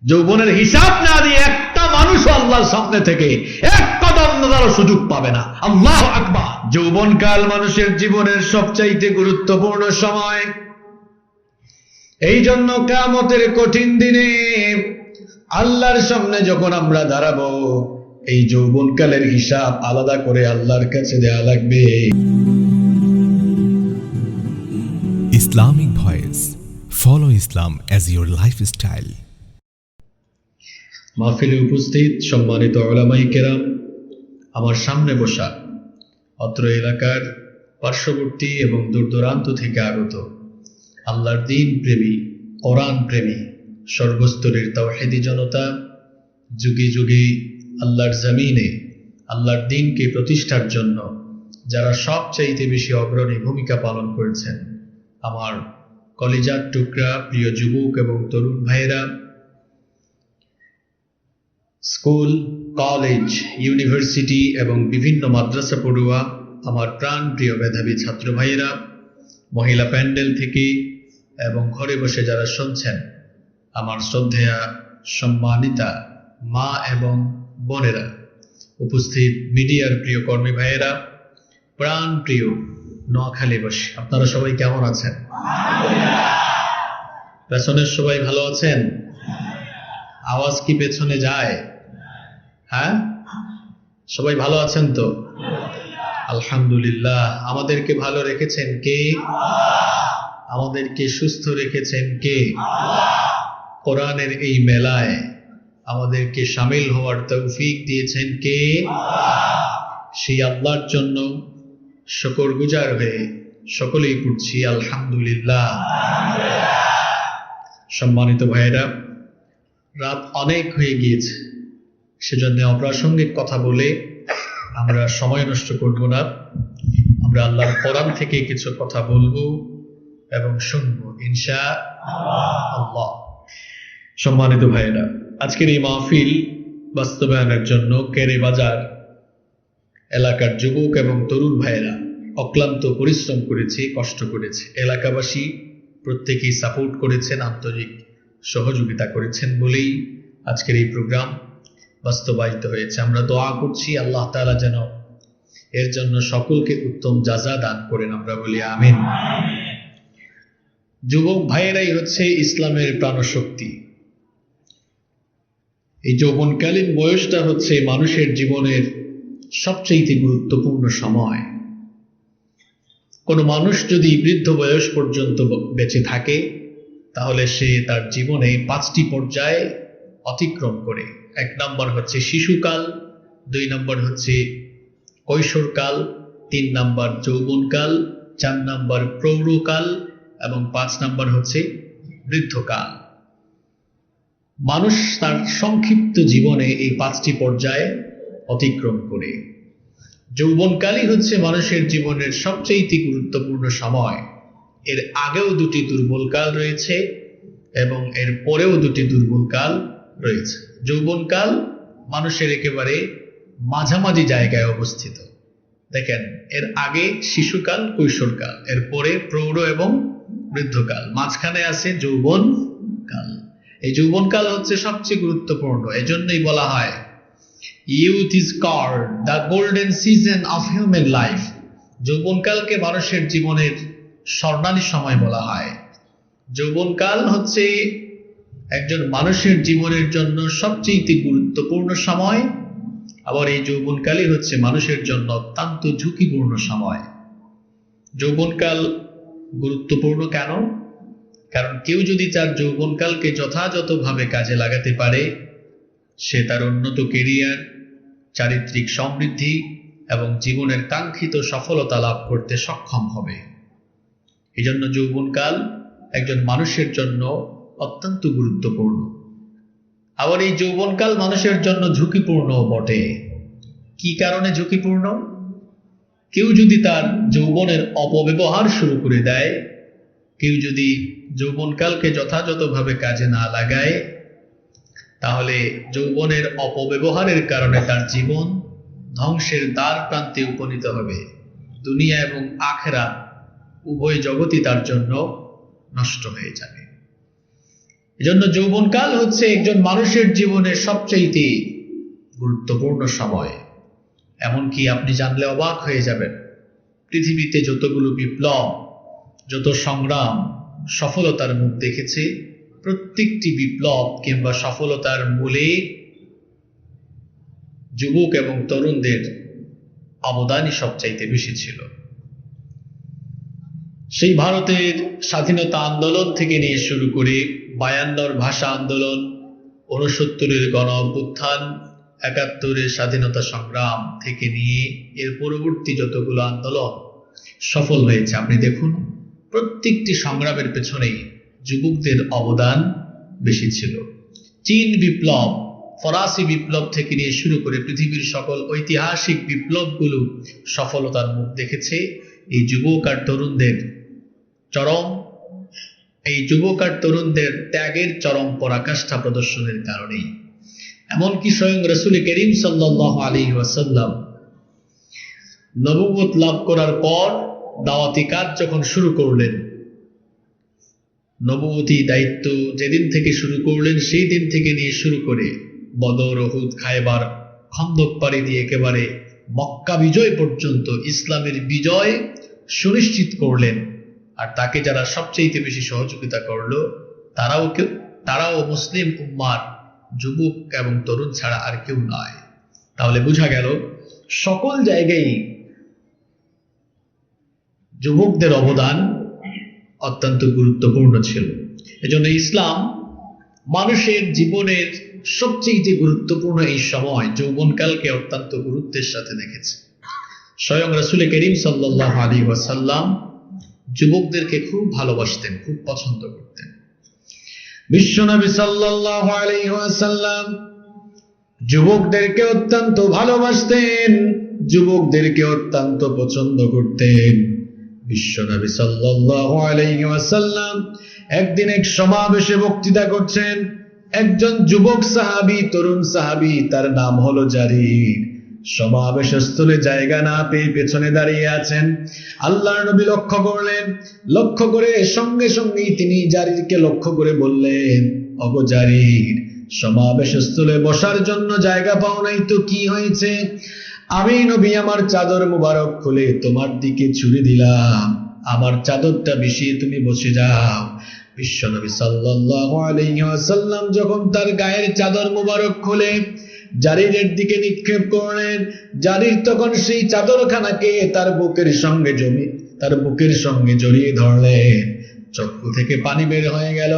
যৌবনের হিসাব না দিয়ে একটা মানুষও আল্লাহর সামনে থেকে এক কদম নাগারও সুযোগ পাবে না। আল্লাহু আকবার। যৌবনকাল মানুষের জীবনের সবচাইতে গুরুত্বপূর্ণ সময়। এই জন্য কিয়ামতের কঠিন দিনে আল্লাহর সামনে যখন আমরা দাঁড়াবো, এই যৌবনকালের হিসাব আলাদা করে আল্লাহর কাছে দেয়া লাগবে। Islamic Voice. Follow Islam as your lifestyle. মাহফিলে উপস্থিত সম্মানিত উলামায়ে কেরাম, আমার সামনে বসা অত্র এলাকার পার্শ্ববর্তী এবং দূরদূরান্ত থেকে আগত আল্লাহর দ্বীন প্রেমী, কোরআন প্রেমী, সর্বস্তরের তাওহীদি জনতা, যুগে যুগে আল্লাহর জমিনে আল্লাহর দ্বীনকে প্রতিষ্ঠার জন্য যারা সবচাইতে বেশি অগ্রণী ভূমিকা পালন করেছেন, আমার কলিজার টুকরা প্রিয় যুবক এবং তরুণ ভাইয়েরা, স্কুল, কলেজ, ইউনিভার্সিটি এবং বিভিন্ন মাদ্রাসা পড়ুয়া আমার প্রাণ প্রিয় মেধাবী ছাত্র ভাইয়েরা, মহিলা প্যান্ডেল থেকে এবং ঘরে বসে যারা শুনছেন, আমার শ্রদ্ধেয়া সম্মানিতা মা এবং বোনেরা, উপস্থিত মিডিয়ার প্রিয় কর্মী ভাইয়েরা, প্রাণ প্রিয় নোয়াখালীবাসী, আপনারা সবাই কেমন আছেন? পেছনের সবাই ভালো আছেন? আওয়াজ কি পেছনে যায়? হ্যাঁ, সবাই ভালো আছেন তো? আলহামদুলিল্লাহ। আমাদেরকে ভালো রেখেছেন কে? আমাদেরকে সুস্থ রেখেছেন কে? কোরআনের এই মেলায় আমাদেরকে শামিল হওয়ার তৌফিক দিয়েছেন কে? সেই আল্লাহর জন্য শুকরগুজার হয়ে সকলেই পড়ছি আলহামদুলিল্লাহ। সম্মানিত ভাইয়েরা, রাত অনেক হয়ে গিয়েছে, সেজন্য অপ্রাসঙ্গিক কথা বলে আমরা সময় নষ্ট করব না। আমরা আল্লাহর কোরআন থেকে কিছু কথা বলবো এবং শুনবো ইনশাআল্লাহ। সম্মানিত ভাইয়েরা, আজকের এই মাহফিল বাস্তবায়নের জন্য কেরে বাজার এলাকার যুবক এবং তরুণ ভাইয়েরা অক্লান্ত পরিশ্রম করেছে, কষ্ট করেছে। এলাকাবাসী প্রত্যেকেই সাপোর্ট করেছেন, আন্তরিক সহযোগিতা করেছেন বলেই আজকের এই প্রোগ্রাম বাস্তবায়িত হয়েছে। আমরা দোয়া করছি আল্লাহ তাআলা যেন এর জন্য সকলকে উত্তম জাযা দান করেন, আমরা বলি আমিন। যুবক ভাইয়েরাই হচ্ছে ইসলামের প্রাণশক্তি। এই যৌবনকালীন বয়সটা হচ্ছে মানুষের জীবনের সবচেয়ে গুরুত্বপূর্ণ সময়। কোন মানুষ যদি বৃদ্ধ বয়স পর্যন্ত বেঁচে থাকে, তাহলে সে তার জীবনে 5টি পর্যায়ে অতিক্রম করে। 1 নম্বর হচ্ছে শিশুকাল, 2 নম্বর হচ্ছে কৈশোরকাল, 3 নম্বর যৌবনকাল, 4 নম্বর প্রৌঢ়কাল এবং 5 নম্বর হচ্ছে বৃদ্ধকাল। মানুষ তার সংক্ষিপ্ত জীবনে এই 5টি পর্যায়ে অতিক্রম করে। যৌবনকালই হচ্ছে মানুষের জীবনের সবচেয়ে গুরুত্বপূর্ণ সময়। এর আগেও 2টি দুর্বলকাল রয়েছে এবং এর পরেও 2টি দুর্বলকাল রয়েছে। যৌবনকাল মানুষের একেবারে মাঝামাঝি জায়গায় অবস্থিত। দেখেন, এর আগে শিশুকাল, কৈশোরকাল, এর পরে প্রৌঢ় এবং বৃদ্ধকাল, মাঝখানে আছে যৌবনকাল। এই যৌবনকাল হচ্ছে সবচেয়ে গুরুত্বপূর্ণ। এজন্যই বলা হয় youth is called the golden season of human life. যৌবনকালকে মানুষের জীবনের স্বর্ণালী সময় বলা হয়। যৌবনকাল হচ্ছে একজন মানুষের জীবনের জন্য সবচেয়ে গুরুত্বপূর্ণ সময়। আবার এই যৌবনকালই হচ্ছে মানুষের জন্য অত্যন্ত ঝুঁকিপূর্ণ সময়। যৌবনকাল গুরুত্বপূর্ণ কেন? কারণ কেউ যদি তার যৌবনকালকে যথাযথভাবে কাজে লাগাতে পারে, সে তার উন্নত কেরিয়ার, চারিত্রিক সমৃদ্ধি এবং জীবনের কাঙ্ক্ষিত সফলতা লাভ করতে সক্ষম হবে। এই জন্য যৌবনকাল একজন মানুষের জন্য অত্যন্ত গুরুত্বপূর্ণ। আবার এই যৌবনকাল মানুষের জন্য ঝুঁকিপূর্ণ বটে। কি কারণে ঝুঁকিপূর্ণ? কেউ যদি তার যৌবনের অপব্যবহার শুরু করে দেয়, কেউ যদি যৌবনকালকে যথাযথভাবে কাজে না লাগায়, তাহলে যৌবনের অপব্যবহারের কারণে তার জীবন ধ্বংসের দ্বার প্রান্তে উপনীত হবে। দুনিয়া এবং আখিরাত উভয় জগৎই তার জন্য নষ্ট হয়ে যাবে। এজন্য যৌবনকাল হচ্ছে একজন মানুষের জীবনের সবচেয়ে গুরুত্বপূর্ণ সময়। এমনকি আপনি জানলে অবাক হয়ে যাবেন, পৃথিবীতে যতগুলো বিপ্লব, যত সংগ্রাম সফলতার মুখ দেখেছে, প্রত্যেকটি বিপ্লব কিংবা সফলতার মূলে যুবক এবং তরুণদের অবদানই সবচাইতে বেশি ছিল। সেই ভারতের স্বাধীনতা আন্দোলন থেকে নিয়ে শুরু করে 52 ভাষা আন্দোলন, 69 গণ অভ্যুত্থান, 71 স্বাধীনতা সংগ্রাম থেকে নিয়ে এর পরবর্তী যতগুলো আন্দোলন সফল হয়েছে, আপনি দেখুন প্রত্যেকটি সংগ্রামের পেছনেই যুবকদের অবদান বেশি ছিল। চীন বিপ্লব, ফরাসি বিপ্লব থেকে নিয়ে শুরু করে পৃথিবীর সকল ঐতিহাসিক বিপ্লবগুলো সফলতার মুখ দেখেছে এই যুবক আর তরুণদের ত্যাগের চরম পরাকাষ্ঠা প্রদর্শনের কারণেই। এমনকি স্বয়ং রাসূল করিম সাল্লাল্লাহু আলাইহি ওয়াসাল্লাম নবুয়ত লাভ করার পর দাওয়াতি কাজ যখন শুরু করলেন, নবুয়তি দায়িত্ব যেদিন থেকে শুরু করলেন সেই দিন থেকে নিয়ে শুরু করে বদর, উহুদ, খায়বার, খন্দক পাড়ি দিয়ে একেবারে মক্কা বিজয় পর্যন্ত ইসলামের বিজয় সুনিশ্চিত করলেন। আর তাকে যারা সবচেয়ে বেশি সহযোগিতা করলো তারাও মুসলিম উম্মার যুবক এবং তরুণ ছাড়া আর কেউ নয়। তাহলে বোঝা গেল সকল জায়গায় যুবকদের অবদান অত্যন্ত গুরুত্বপূর্ণ ছিল। এজন্য ইসলাম মানুষের জীবনের সবচেয়ে গুরুত্বপূর্ণ এই সময় যৌবনকালকে অত্যন্ত গুরুত্বের সাথে দেখেছে। স্বয়ং রাসূল করিম সাল্লাল্লাহু আলাইহি ওয়াসাল্লাম যুবকদেরকে খুব ভালোবাসতেন, খুব পছন্দ করতেন। বিশ্বনবী সাল্লাল্লাহু আলাইহি ওয়াসাল্লাম যুবকদেরকে অত্যন্ত ভালোবাসতেন, যুবকদেরকে অত্যন্ত পছন্দ করতেন। বিশ্বনবী সাল্লাল্লাহু আলাইহি ওয়াসাল্লাম একদিন এক সমাবেশে বক্তৃতা করছেন। একজন যুবক সাহাবী, তরুণ সাহাবী, তার নাম হলো জারির, সমাবেশ স্থলে জায়গা না পেয়ে পেছনে দাঁড়িয়ে আছেন। আল্লাহর নবী লক্ষ্য করলেন, লক্ষ্য করে সঙ্গে সঙ্গেই তিনি জারিরকে লক্ষ্য করে বললেন, ওগো জারির, সমাবেশ স্থলে বসার জন্য জায়গা পাও নাই তো কি হয়েছে? আমি নবী আমার চাদর মুবারক খুলে তোমার দিকে ছুড়ে দিলাম, আমার চাদরটা বিছিয়ে তুমি বসে যাও। বিশ্বনবী সাল্লাল্লাহু আলাইহি ওয়াসাল্লাম যখন তার গায়ের চাদর মুবারক খুলে জারিরের দিকে নিক্ষেপ করলেন, জারির তখন সেই চাদরখানাকে তার বুকের সঙ্গে জড়িয়ে ধরলেন। চক্ষু থেকে পানি বের হয়ে গেল।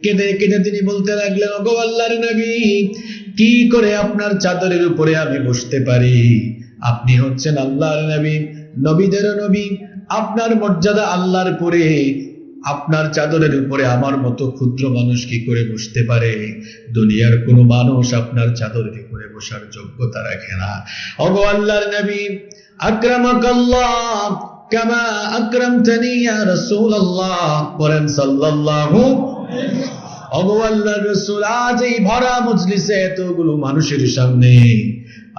কেঁদে কেঁদে তিনি বলতে লাগলেন, ওগো আল্লাহর নবী, কি করে আপনার চাদরের উপরে আমি বসতে পারি? আপনি হচ্ছেন আল্লাহর নবী, নবীদেরও নবী, আপনার মর্যাদা আল্লাহর পরে, আপনার চাদরের উপরে আমার মতো ক্ষুদ্র মানুষ কি করে বসতে পারে? দুনিয়ার কোনো মানুষ আপনার চাদরের উপরে বসার যোগ্যতা রাখে না। ওগো আল্লাহর নবী, আকরামাকাল্লাহ কামা আকরামতানি ইয়া রাসূলুল্লাহ, বলেন সাল্লাল্লাহু। ওগো আল্লাহর রাসূল, আজ এই ভরা মজলিসে এতগুলো মানুষের সামনে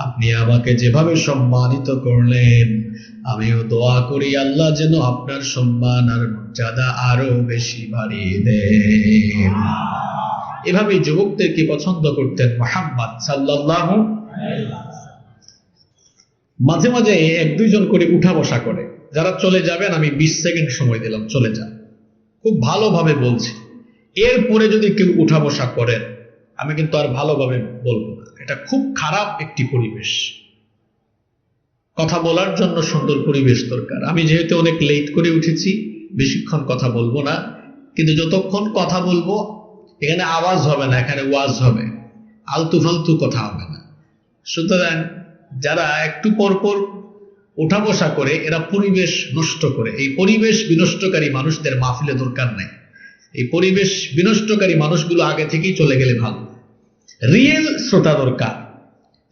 আপনি আমাকে যেভাবে সম্মানিত করলেন, আমিও দোয়া করি আল্লাহ যেন আপনার সম্মান আর মর্যাদা আরো বেশি বাড়িয়ে দেন। এভাবে যুবকদেরকে পছন্দ করতেন মুহাম্মদ সাল্লাল্লাহু আলাইহি ওয়াসাল্লাম। মাঝে মাঝে এক দুইজন করে উঠা বসা করে, যারা চলে যাবেন আমি 20 সেকেন্ড সময় দিলাম, চলে যান, খুব ভালোভাবে বলছি। এরপরে যদি কেউ উঠা বসা করেন আমি কিন্তু আর ভালোভাবে বলবো না। এটা খুব খারাপ একটি পরিবেশ। কথা বলার জন্য সুন্দর পরিবেশ দরকার। আমি যেহেতু অনেক লেট করে উঠেছি, বেশিক্ষণ কথা বলবো না, কিন্তু যতক্ষণ কথা বলবো এখানে আওয়াজ হবে না, এখানে ওয়াজ হবে, আলতু ফালতু কথা হবে না। সুতরাং যারা একটু পর পর ওঠা বসা করে এরা পরিবেশ নষ্ট করে। এই পরিবেশ বিনষ্টকারী মানুষদের মাহফিলে দরকার নাই। এই পরিবেশ বিনষ্টকারী মানুষগুলো আগে থেকেই চলে গেলে ভালো। রিয়েল শ্রোতা দরকার,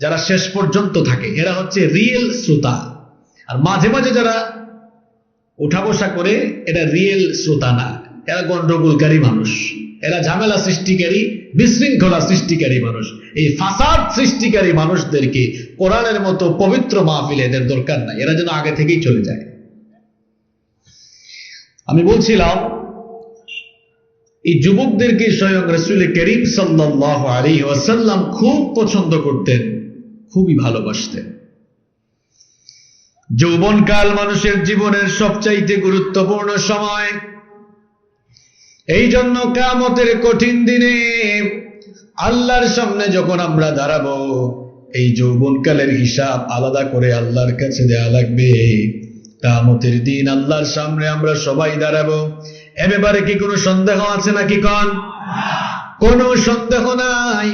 যারা শেষ পর্যন্ত থাকে, এরা হচ্ছে রিয়েল শ্রোতা। আর মাঝে মাঝে যারা উঠা বসা করে এরা রিয়েল শ্রোতা না, এরা গন্ডগোলকারী মানুষ, এরা ঝামেলা সৃষ্টিকারী, বিশৃঙ্খলা সৃষ্টিকারী মানুষ। এই ফাসাদ সৃষ্টিকারী মানুষদেরকে কোরআনের মতো পবিত্র মাহফিলে এদের দরকার নাই, এরা যেন আগে থেকেই চলে যায়। আমি বলছিলাম এই যুবকদেরকে স্বয়ং রাসূল করিম সাল্লাল্লাহু আলাইহি ওয়াসাল্লাম খুব পছন্দ করতেন, খুবই ভালোবাসতেন। যৌবনকাল মানুষের জীবনের সবচাইতে গুরুত্বপূর্ণ সময়। এই জন্য কিয়ামতের কঠিন দিনে আল্লাহর সামনে যখন আমরা দাঁড়াবো, এই যৌবনকালের হিসাব আলাদা করে আল্লাহর কাছে দেয়া লাগবে। কিয়ামতের দিন আল্লাহর সামনে আমরা সবাই দাঁড়াবো। এ ব্যাপারে কি কোনো সন্দেহ আছে নাকি? কোনো সন্দেহ নাই।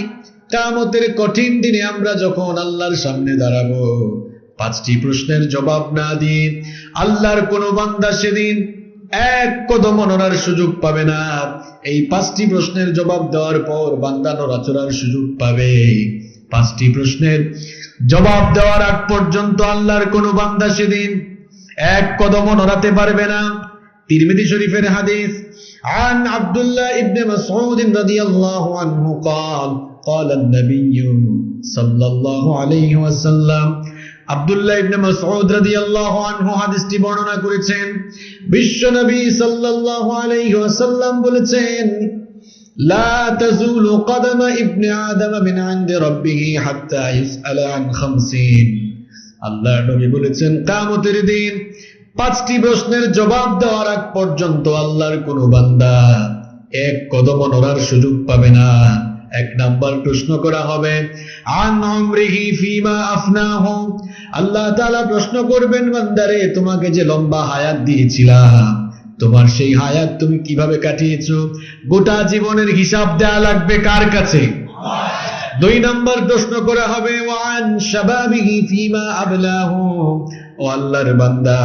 কিয়ামতের কঠিন দিনে আমরা যখন আল্লাহর সামনে দাঁড়াবো, 5টি প্রশ্নের জবাব না দিয়ে আল্লাহর কোন বান্দা সেদিন এক কদম নড়ার সুযোগ পাবে না। এই 5টি প্রশ্নের জবাব দেওয়ার পর বান্দা নড়াচড়ার সুযোগ পাবে। 5টি প্রশ্নের জবাব দেওয়ার আগ পর্যন্ত আল্লাহর কোন বান্দা সেদিন এক কদম নড়াতে পারবে না। তিরমিজি শরীফের হাদিস, عن عبد الله ابن مسعود رضي الله عنه قال قال النبي صلى الله عليه وسلم, আব্দুল্লাহ ইবনে মাসউদ রাদিয়াল্লাহু আনহু হাদিসটি বর্ণনা করেছেন। বিশ্ব নবী সাল্লাল্লাহু আলাইহি ওয়াসাল্লাম বলেছেন, লা তাজুলু কদমা ইবনে আদম মিন ইনদি রাব্বিহি হাত্তা ইসআলা আন 50। আল্লাহর নবী বলেছেন, কিয়ামতের দিন 5টি প্রশ্নের জবাব দেওয়ার আগ পর্যন্ত আল্লাহর কোন বান্দা এক কদম নড়ার সুযোগ পাবে না। 1 নাম্বার প্রশ্ন করা হবে, আন উমরিহি ফিমা আফনাহু। আল্লাহ তাআলা প্রশ্ন করবেন, বান্দারে তোমাকে যে লম্বা হায়াত দিয়েছিলাম, তোমার সেই হায়াত তুমি কিভাবে কাটিয়েছো? গোটা জীবনের হিসাব দেয়া লাগবে কার কাছে? 2 নাম্বার প্রশ্ন করা হবে, ওয়ান শাবাবিহি ফিমা আবলাহু। ও আল্লাহর বান্দা,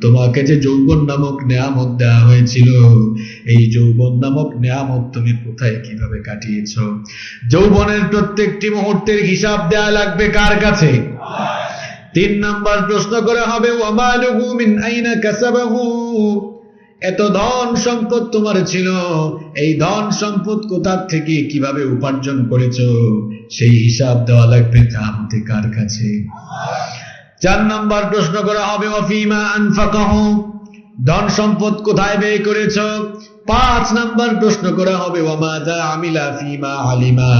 তোমাকে যে যৌবন নামক নেয়ামত দেওয়া হয়েছিল, এই যৌবন নামক নেয়ামত তুমি কোথায় কিভাবে কাটিয়েছো? যৌবনের প্রত্যেকটি মুহূর্তের হিসাব দেয়া লাগবে কার কাছে? 3 নাম্বার প্রশ্ন করা হবে, ওয়ামালুহু মিন আইনা কাসাবাহু। এত ধন সম্পদ তোমার ছিল, এই ধন সম্পদ কোথা থেকে কিভাবে উপার্জন করেছো? সেই হিসাব দেওয়া লাগবে কিয়ামতে কার কাছে? 4 নাম্বার প্রশ্ন করা হবে, ওয়াফিমা আনফাকাহু। ধন সম্পদ কোথায় ব্যয় করেছো? 5 নাম্বার প্রশ্ন করা হবে, ওয়ামাযা আমিলা ফিমা আলিমা।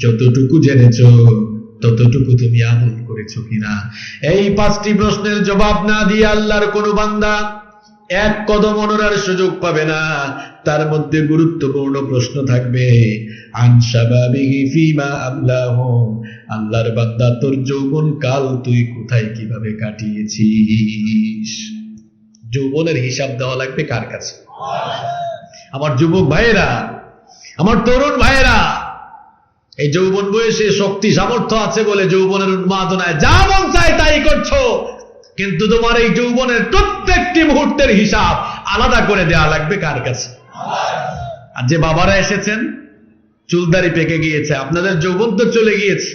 যতটুকু জেনেছো ততটুকু তুমি আমল করেছো কিনা? এই 5টি প্রশ্নের জবাব না দিয়ে আল্লাহর কোন বান্দা এক কদম নড়ার সুযোগ পাবে না। তার মধ্যে গুরুত্বপূর্ণ প্রশ্ন থাকবে, আন শাবাবিহি ফিমা আবলাহু। আল্লাহর বান্দা, তোর যৌবন কাল তুই কোথায় কিভাবে কাটিয়েছিস? যৌবনের হিসাব দেওয়া লাগবে কার কাছে? আমার যুবক ভাইয়েরা, আমার তরুণ ভাইয়েরা, এই যৌবন বয়সে শক্তি সামর্থ্য আছে বলে যৌবনের উন্মাদনায় যা মন চায় তাই করছো, কিন্তু তোমার এই যৌবনের প্রত্যেকটি মুহূর্তের হিসাব আলাদা করে দেওয়া লাগবে কার কাছে? আর যে বাবারা এসেছেন, চুলদাড়ি পেকে গিয়েছে, আপনাদের যৌবন তো চলে গিয়েছে,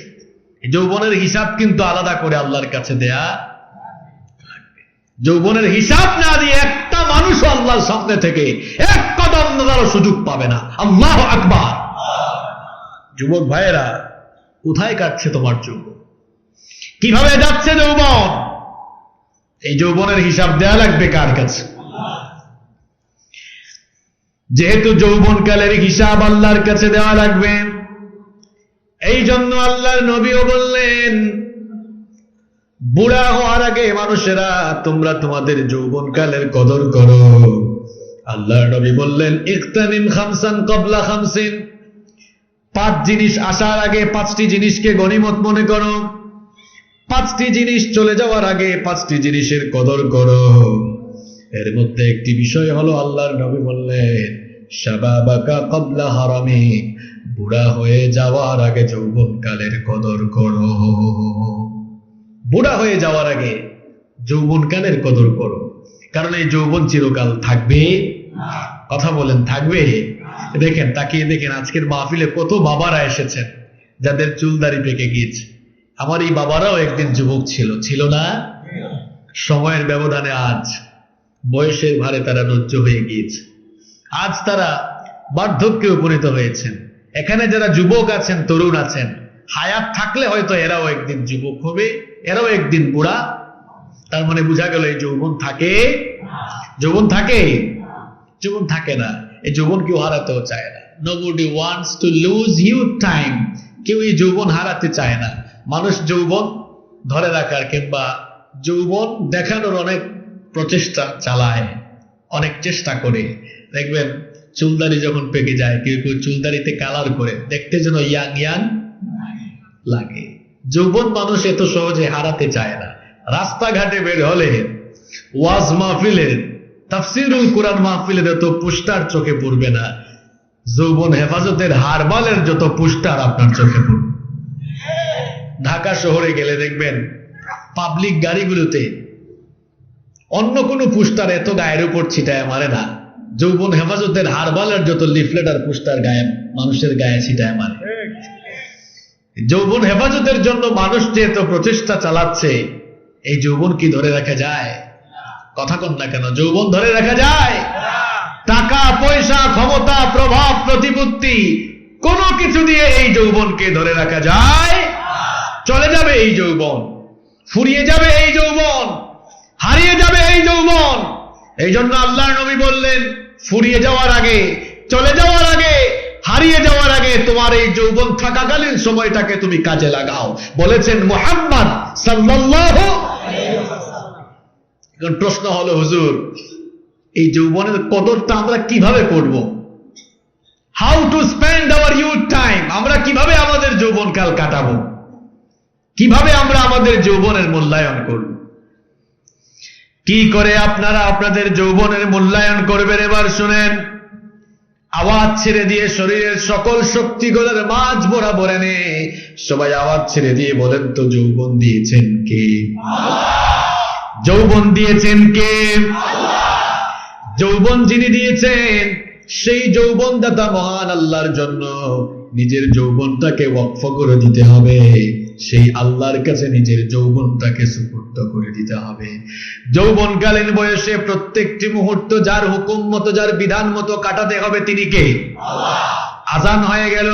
এই যৌবনের হিসাব কিন্তু আলাদা করে আল্লাহর কাছে দেয়া লাগবে। যৌবনের হিসাব না দিয়ে একটা মানুষও আল্লাহর সামনে থেকে এক কদম নড়ার সুযোগ পাবে না। আল্লাহু আকবার। যুবক ভাইয়েরা, কোথায় কাটছে তোমার যৌবন? কিভাবে যাচ্ছে যৌবন? এই যৌবনের হিসাব দেয়া লাগবে কার কাছে? যেহেতু যৌবনকালের হিসাব আল্লাহর কাছে দেওয়া লাগবে, এই জন্য আল্লাহর নবীও বললেন, বুড়া হওয়ার আগে মানুষেরা তোমরা তোমাদের যৌবনকালের কদর করো। আল্লাহর নবী বললেন, ইগতানিম খামসান ক্বাবলা খামসিন। 5 জিনিস আসার আগে 5টি জিনিসকে গনিমত মনে করো। 5টি জিনিস চলে যাওয়ার আগে 5টি জিনিসের কদর করো। এর মধ্যে একটি বিষয় হলো, আল্লাহর নবী বললেন, শাবাবাকা ক্বাবলা হারামি। বুড়া হয়ে যাওয়ার আগে যৌবনকালের কদর করো। বুড়া হয়ে যাওয়ার আগে যৌবনকালের কদর করো, কারণ এই যৌবন চিরকাল থাকবে। কথা বলেন, থাকবে? দেখেন, তাকিয়ে দেখেন, আজকের মাহফিলে কত বাবারা এসেছেন যাদের চুলদাড়ি পেকে গিয়েছে। আমার এই বাবারাও একদিন যুবক ছিল না? সময়ের ব্যবধানে আজ বয়সের ভারে তারা নজ্জ হয়ে গিয়েছে। আজ তারা বার্ধক্যে উপনীত হয়েছেন। এখানে যারা যুবক আছেন, তরুণ আছেন, হায়াত থাকলে হয়তো এরাও একদিন যুবক হবে, এরাও একদিন বুড়া। তার মানে বোঝা গেল এই যৌবন থাকে? যৌবন থাকে? যৌবন থাকে না। এই যৌবন কেউ হারাতেও চায় না। Nobody wants to lose youth time. কেউ এই যৌবন হারাতে চায় না। মানুষ যৌবন ধরে রাখার কিংবা যৌবন দেখানোর অনেক প্রচেষ্টা চালায়, অনেক চেষ্টা করে। দেখবেন চুলদারি যখন পেকে যায়, কেউ কেউ চুলদারিতে কালার করে দেখতে যেন ইয়াং ইয়াং লাগে। যৌবন মানুষ এত সহজে হারাতে চায় না। রাস্তাঘাটে বের হলে ওয়াজ মাহফিলের, তাফসিরুল কুরআন মাহফিলের যত পোস্টার চোখে পড়বে না, যৌবন হেফাজতের হারবালের যত পোস্টার আপনার চোখে পড়বে। ঢাকা শহরে গেলে দেখবেন পাবলিক গাড়িগুলোতে অন্য কোনো পোস্টার এত গায়ের উপর ছিটায় মারে না, যৌবন হেফাজতের হারবালের যত লিফলেট আর পোস্টার গায়ে মানুষের গায়ে ছিটায় মারে। যৌবন হেফাজতের জন্য মানুষ যে এত প্রচেষ্টা চালাচ্ছে, এই যৌবন কি ধরে রাখা যায়? কথা কন না কেন? যৌবন ধরে রাখা যায়? টাকা পয়সা ক্ষমতা প্রভাব প্রতিপত্তি কোনো কিছু দিয়ে এই যৌবনকে ধরে রাখা যায়? চলে যাবে এই যৌবন, ফুরিয়ে যাবে এই যৌবন, হারিয়ে যাবে এই যৌবন। এই জন্য আল্লাহর নবী বললেন, ফুরিয়ে যাওয়ার আগে, চলে যাওয়ার আগে, হারিয়ে যাওয়ার আগে তোমার এই যৌবন থাকাকালীন সময়টাকে তুমি কাজে লাগাও। বলেছেন মুহাম্মদ সাল্লাল্লাহু আলাইহি ওয়াসাল্লাম। এখন প্রশ্ন হলো, হুজুর এই যৌবনের কদরটা আমরা কিভাবে করব? How to spend hour youth time? আমরা কিভাবে আমাদের যৌবনকাল কাটাবো? কিভাবে আমরা আমাদের যৌবনের মূল্যায়ন করব? কি করে আপনারা আপনাদের যৌবনের মূল্যায়ন করবেন? এবার শুনেন। আওয়াজ ছেড়ে দিয়ে শরীরের সকল শক্তিগুলোর মাঝ বরাবর এনে সবাই আওয়াজ ছেড়ে দিয়ে বলেন তো, যৌবন দিয়েছেন কে? যৌবন দিয়েছেন কে? যৌবন যিনি দিয়েছেন সেই যৌবনদাতা মহান আল্লাহর জন্য নিজের যৌবনটাকে ওয়াকফ করে দিতে হবে। সেই আল্লাহর কাছে নিজের যৌবনটাকে সুপুর্দ করে দিতে হবে। যৌবনকালীন বয়সে প্রত্যেকটি মুহূর্ত যার হুকুম মতো, যার বিধান মতো কাটাতে হবে তিনি কে? আল্লাহ। আজান হয়ে গেল,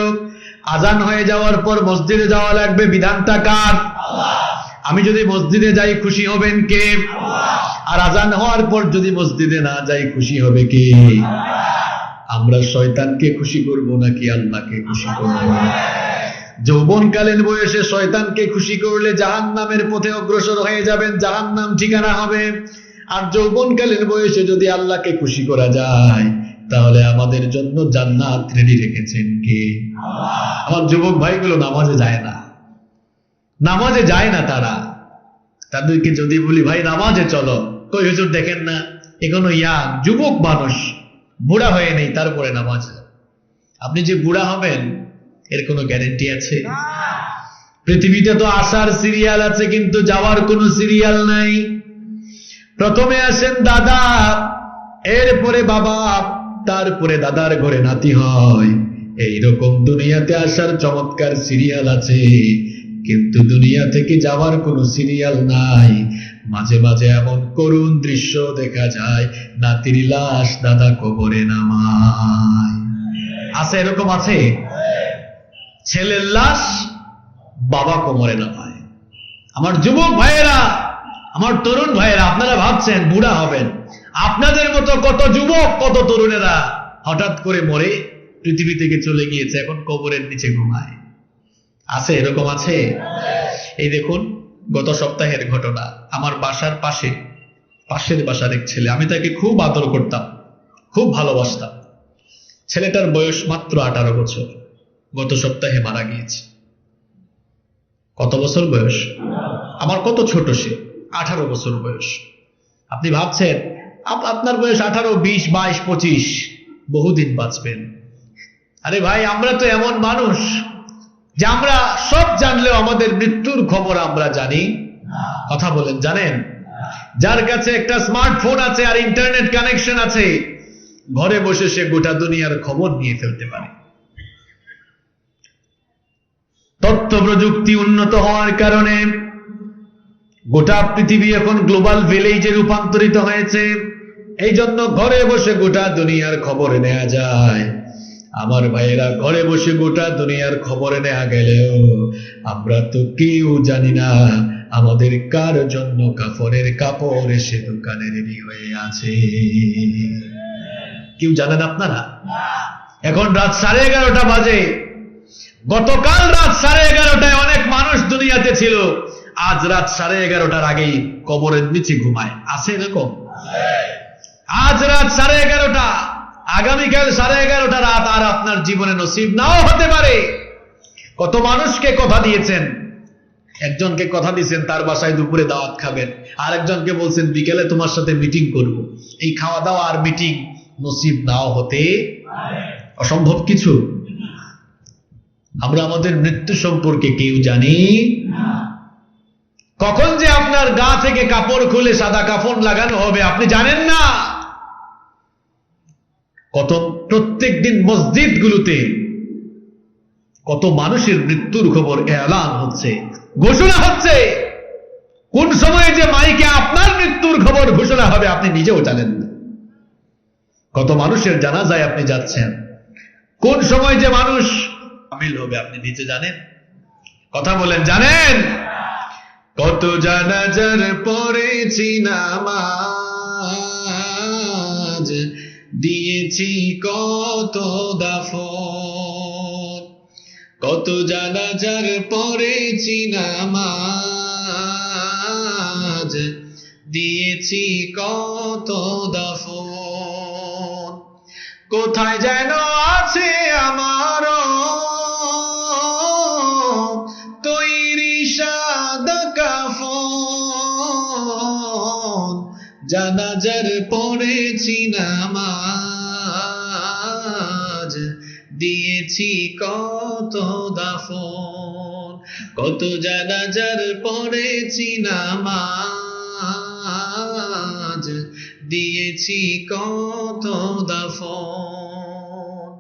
আজান হয়ে যাওয়ার পর মসজিদে যাওয়া লাগবে, বিধানটা কার? আল্লাহ। আমি যদি মসজিদে যাই খুশি হবেন কে? আল্লাহ। আর আজান হওয়ার পর যদি মসজিদে না যাই খুশি হবে কে? আল্লাহ। আমরা শয়তানকে খুশি করব নাকি আল্লাহকে খুশি করব? যৌবনকালীন বয়সে শয়তানকে খুশি করলে জাহান্নামের পথে অগ্রসর হয়ে যাবেন, জাহান্নাম ঠিকানা হবে। আর যৌবনকালীন বয়সে যদি আল্লাহকে খুশি করা যায়, তাহলে আমাদের জন্য জান্নাত রেডি রেখেছেন কে? আল্লাহ। আমার যুবক ভাইগুলো নামাজে যায় না, নামাজে যায় না তারা। তাদেরকে যদি বলি ভাই নামাজে চলো, কই হুজুর দেখেন না এখনো ইয়াং যুবক মানুষ, বুড়া হয়ে নেই তারপরে নামাজ। আপনি যে বুড়া হবেন এর কোনো গ্যারান্টি আছে? পৃথিবীতে তো আসার সিরিয়াল আছে কিন্তু যাওয়ার কোনো সিরিয়াল নাই। প্রথমে আসেন দাদা, এরপরে বাবা, তারপরে দাদার ঘরে নাতি হয়। এইরকম দুনিয়াতে আসার চমৎকার সিরিয়াল আছে, কিন্তু দুনিয়া থেকে যাওয়ার কোনো সিরিয়াল নাই। মাঝে মাঝে এমন করুণ দৃশ্য দেখা যায়, নাতির লাশ দাদা কবরে নামায়। আছে, এরকম আছে? ছেলের লাশ বাবা কোমরে নামায়। আমার যুবক ভাইয়েরা, আমার তরুণ ভাইয়েরা, আপনারা ভাবছেন বুড়া হবেন, আপনাদের মতো কত যুবক কত তরুণেরা হঠাৎ করে মরে পৃথিবী থেকে চলে গিয়েছে, এখন কবরের নিচে ঘুমায়। আছে, এরকম আছে? এই দেখুন গত সপ্তাহের ঘটনা। আমার বাসার পাশের বাসার এক ছেলে, আমি তাকে খুব আদর করতাম, খুব ভালোবাসতাম। ছেলেটার বয়স মাত্র 18 বছর, গত সপ্তাহে মারা গিয়েছে। কত বছর বয়স? আমার কত ছোট সে, 18 বছর বয়স। আপনি ভাবছেন আপনার বয়স 18, 20, 22, 25, বহুদিন বাঁচবেন। আরে ভাই, আমরা তো এমন মানুষ যে আমরা সব জানলেও আমাদের মৃত্যুর খবর আমরা জানি। কথা বলেন, জানেন? যার কাছে একটা স্মার্টফোন আছে আর ইন্টারনেট কানেকশন আছে, ঘরে বসে সে গোটা দুনিয়ার খবর নিয়ে ফেলতে পারে। তথ্য প্রযুক্তি উন্নত হওয়ার কারণে গোটা পৃথিবী এখন গ্লোবাল ভিলেজে রূপান্তরিত হয়েছে। এই জন্য ঘরে বসে গোটা দুনিয়ার খবর নেওয়া যায়। আমার ভাইয়েরা, ঘরে বসে গোটা দুনিয়ার খবর নেওয়া গেলেও আমরা তো কেউ জানি না আমাদের কার জন্য কাফনের কাপড় এসে দোকানে রেডি হয়ে আছে। কেউ জানেন আপনারা? এখন রাত 11:30 বাজে। গতকাল রাত 11:30টায় অনেক মানুষ দুনিয়াতে ছিল, আজ রাত 11:30টার আগেই কবরের নিচে ঘুমায়। আছে এরকম? আজ রাত 11:30, আগামীকাল 11:30 রাত আর আপনার জীবনে নসিব নাও হতে পারে। কত মানুষকে কথা দিয়েছেন, একজনকে কথা দিয়েছেন তার বাসায় দুপুরে দাওয়াত খাবেন, আর একজনকে বলছেন বিকেলে তোমার সাথে মিটিং করব। এই খাওয়া দাওয়া আর মিটিং নসিব নাও হতে অসম্ভব কিছু। আমরা আমাদের মৃত্যু সম্পর্কে কেউ জানি না। কখন যে আপনার গা থেকে কাপড় খুলে সাদা কাফন লাগানো হবে আপনি জানেন না। কত প্রত্যেক দিন মসজিদগুলোতে কত মানুষের মৃত্যুর খবর এলান হচ্ছে, ঘোষণা হচ্ছে। কোন সময়ে যে মাইকে আপনার মৃত্যুর খবর ঘোষণা হবে আপনি নিজেও জানেন না। কত মানুষের জানাজায় আপনি যাচ্ছেন, কোন সময় যে মানুষ শামিল হবে আপনি নিজে জানেন? কথা বলেন, জানেন? কত জানাজার পড়েছি নামাজ, দিয়েছি কত দাফন। কত জানাজার পড়েছি নামাজ, দিয়েছি কত দাফন। কোথায় যেন আছে আমার তৈরি সাদা কাফন, জানাজার পড়েছি নামাজ, দিয়েছি কত দাফন। কত জানাজার পড়েছি নামাজ, দিয়েছি কত দাফন।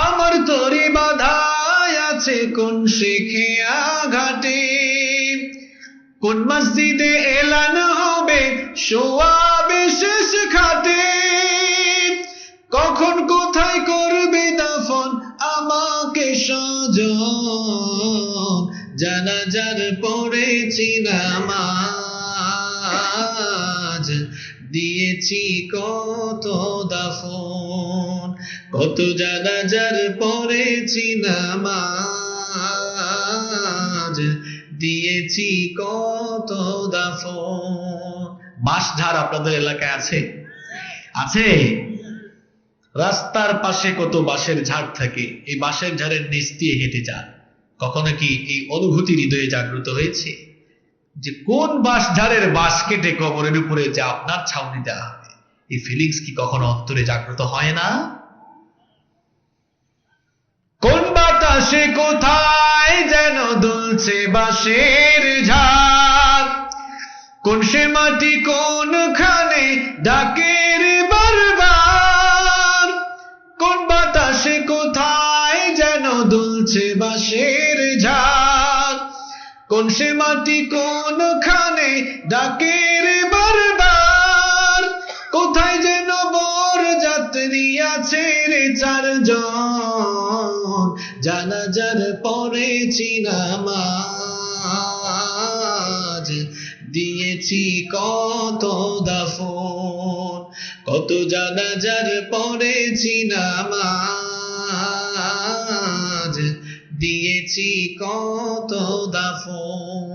আমার তরি বাধায় আছে কোন শেখিয়া ঘাটে, কোন মসজিদে এলান হবে শোয়াবে শেষ খাটে। কখন কোথায় করবে দাফন আমাকে স্বজন, জানাজার পড়েছি নামাজ, দিয়েছি কত দাফন। কত জানাজার পড়েছি নামাজ, দিয়েছি কত দাফন। বাঁশঝাড় আপনাদের এলাকায় আছে? আছে? রাস্তার পাশে কত বাঁশের ঝাড় থাকে, এই বাঁশের ঝাড়ের নিচ দিয়ে হেঁটে যান। কখনো কি এই অনুভূতি হৃদয়ে জাগ্রত হয়েছে যে কোন বাঁশ ঝাড়ের বাঁশ কেটে কবরের উপরে যে আপনার ছাউনি দেওয়া হবে? এই ফিলিংস কি কখনো অন্তরে জাগ্রত হয় না? কোন বাতাসে কোথায় যেন দুলছে বাঁশের ঝাড়, কোন সে মাটি কোনখানে ডাকে রে বারবার। কোন বাতাসে কোথায় যেন দুলছে বাঁশের ঝাড়, কোন সে মাটি কোনখানে ডাকে রে বারবার। কোথায় যেন বর যাত্রী আছে রে চারজন, জানাজার পড়েছি নামাজ, দিয়েছি কত দাফন। কত জানাজার পড়েছি নামাজ, দিয়েছি কত দাফন।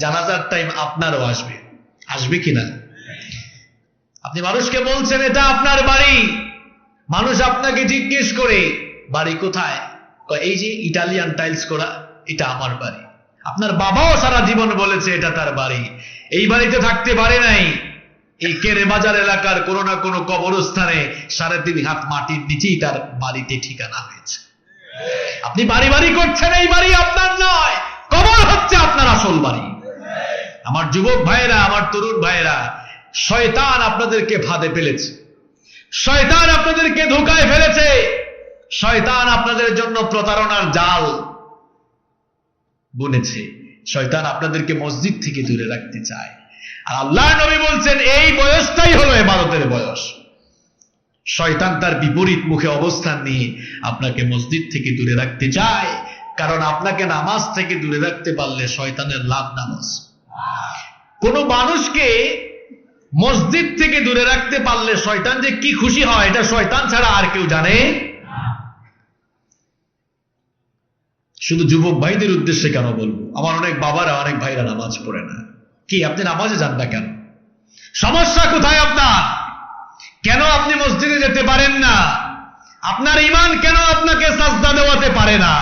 জানাজার টাইম আপনারও আসবে, আসবে কিনা? আপনি মানুষকে বলছেন এটা আপনার বাড়ি, মানুষ আপনাকে জিজ্ঞেস করে বাড়ি কোথায়? এই যে ইটালিয়ান টাইলস করা, এটা আমার বাড়ি। আপনার বাবাও সারা জীবন বলেছে এটা তার বাড়ি, এই বাড়িতে থাকতে পারে নাই। এই কেরে বাজার এলাকার কোন না কোন কবরস্থানে 3.5 হাত মাটির নিচেই তার বাড়িতে ঠিকানা হয়েছে। আপনি বাড়ি বাড়ি করছেন, এই বাড়ি আপনার নয়, কবর হচ্ছে আপনার আসল বাড়ি। আমার যুবক ভাইয়েরা, আমার তরুণ ভাইয়েরা, শয়তান আপনাদেরকে ফাঁদে ফেলেছে, শয়তান আপনাদেরকে ধোঁকায় ফেলেছে, শয়তান আপনাদের জন্য প্রতারণার জাল বুনেছে। শয়তান আপনাদেরকে মসজিদ থেকে দূরে রাখতে চায়। আর আল্লাহর নবী বলছেন এই বয়সটাই হলো ইবাদতের বয়স। শয়তান তার বিপরীত মুখে অবস্থান নিয়ে আপনাকে মসজিদ থেকে দূরে রাখতে চায়, কারণ আপনাকে নামাজ থেকে দূরে রাখতে পারলে শয়তানের লাভ নামাজ। কোন মানুষকে মসজিদ থেকে দূরে রাখতে পারলে শয়তান যে কি খুশি হয় এটা শয়তান ছাড়া আর কেউ জানে। শুধু যুবক ভাইদের উদ্দেশ্যে কেন বলবো, আমার অনেক বাবারা অনেক ভাইরা নামাজ পড়ে না। কি আপনি নামাজে যান না কেন? সমস্যা কোথায় আপনার? কেন আপনি মসজিদে যেতে পারেন না? আপনার ঈমান কেন আপনাকে সাজদা দেওয়াতে পারে না?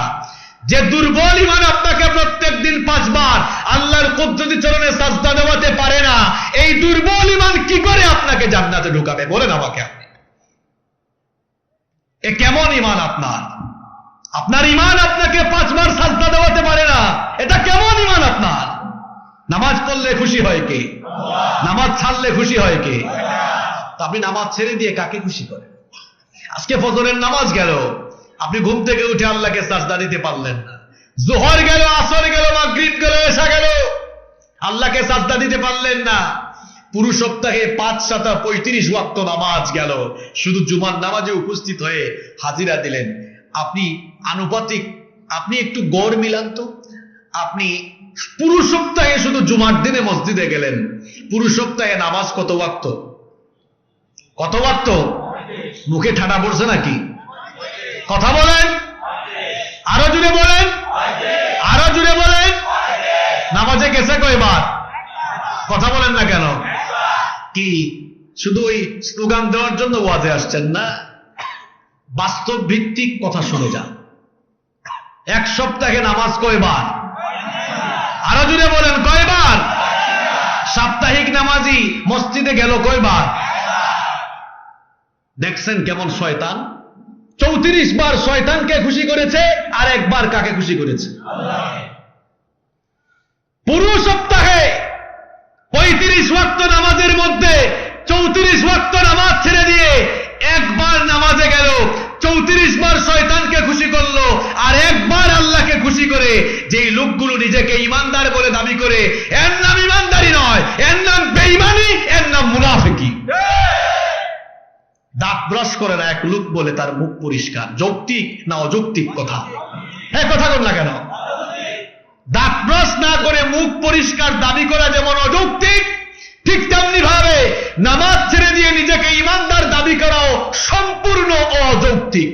যে দুর্বল ঈমান আপনাকে প্রত্যেক দিন 5 বার আল্লাহর কুদরতি চরণে সাজদা দেওয়াতে পারে না, এই দুর্বল ঈমান কি করে আপনাকে জান্নাতে ঢুকাবে? বলেন আমাকে আপনি, এ কেমন ঈমান আপনার? আপনার ঈমান আপনাকে 5 বার সাজদা দেওয়াতে পারে না, এটা কেমন ঈমান আপনার? নামাজ পড়লে খুশি হয় কে? নামাজ ছাড়লে খুশি হয় কে? তো আপনি নামাজ ছেড়ে দিয়ে কাকে খুশি করেন? আজকে ফজরের নামাজ গেল, আপনি ঘুম থেকে উঠে আল্লাহকে সাজদা দিতে পারলেন না। যোহর গেল, আসর গেল, মাগরিব গেল, এশা গেল, আল্লাহকে সাজদা দিতে পারলেন না। পুরো সপ্তাহে 5-7-35 ওয়াক্ত নামাজ গেল, শুধু জুমার নামাজে উপস্থিত হয়ে হাজিরা দিলেন। আপনি আনুপাতিক, আপনি একটু গড় মিলান তো। আপনি পুরো সপ্তাহে শুধু জুমার দিনে মসজিদে গেলেন, পুরো সপ্তাহে নামাজ কত ওয়াক্ত? কত ওয়াক্ত? মুখে ঠাডা পড়ছে নাকি? কথা বলেন, আরো জুড়ে বলেন, আরো জুড়ে বলেন। নামাজে গেছে কয়বার? কথা বলেন না কেন? কি শুধু ওই স্লোগান দেওয়ার জন্য ওয়াজে আসছেন না? বাস্তব ভিত্তিক কথা শুনে যান। এক সপ্তাহে নামাজ কয়বার? আরো জুড়ে বলেন, কয়বার? সাপ্তাহিক নামাজি মসজিদে গেল কয়বার? দেখছেন কেমন শয়তান? 34 বার শয়তানকে খুশি করেছে, আর একবার কাকে খুশি করেছে? পুরো সপ্তাহে 35 ওয়াক্ত নামাজের মধ্যে 34 ওয়াক্ত নামাজ ছেড়ে দিয়ে একবার নামাজে গেল, 34 বার শয়তানকে খুশি করলো, আর একবার আল্লাহকে খুশি করে। যেই লোকগুলো নিজেকে ইমানদার বলে দাবি করে, এর নাম ইমানদারি নয়, এর নাম বেঈমানি, এর নাম মুনাফিকি। দাঁত ব্রাশ করে না এক লোক বলে তার মুখ পরিষ্কার। যৌক্তিক না অযৌক্তিক কথা? হ্যাঁ, কথা বল না কেন? দাঁত ব্রাশ না করে মুখ পরিষ্কার দাবি করা যেমন অযৌক্তিক, ঠিক তেমনি ভাবে নামাজ ছেড়ে দিয়ে নিজেকে ইমানদার দাবি করাও সম্পূর্ণ অযৌক্তিক।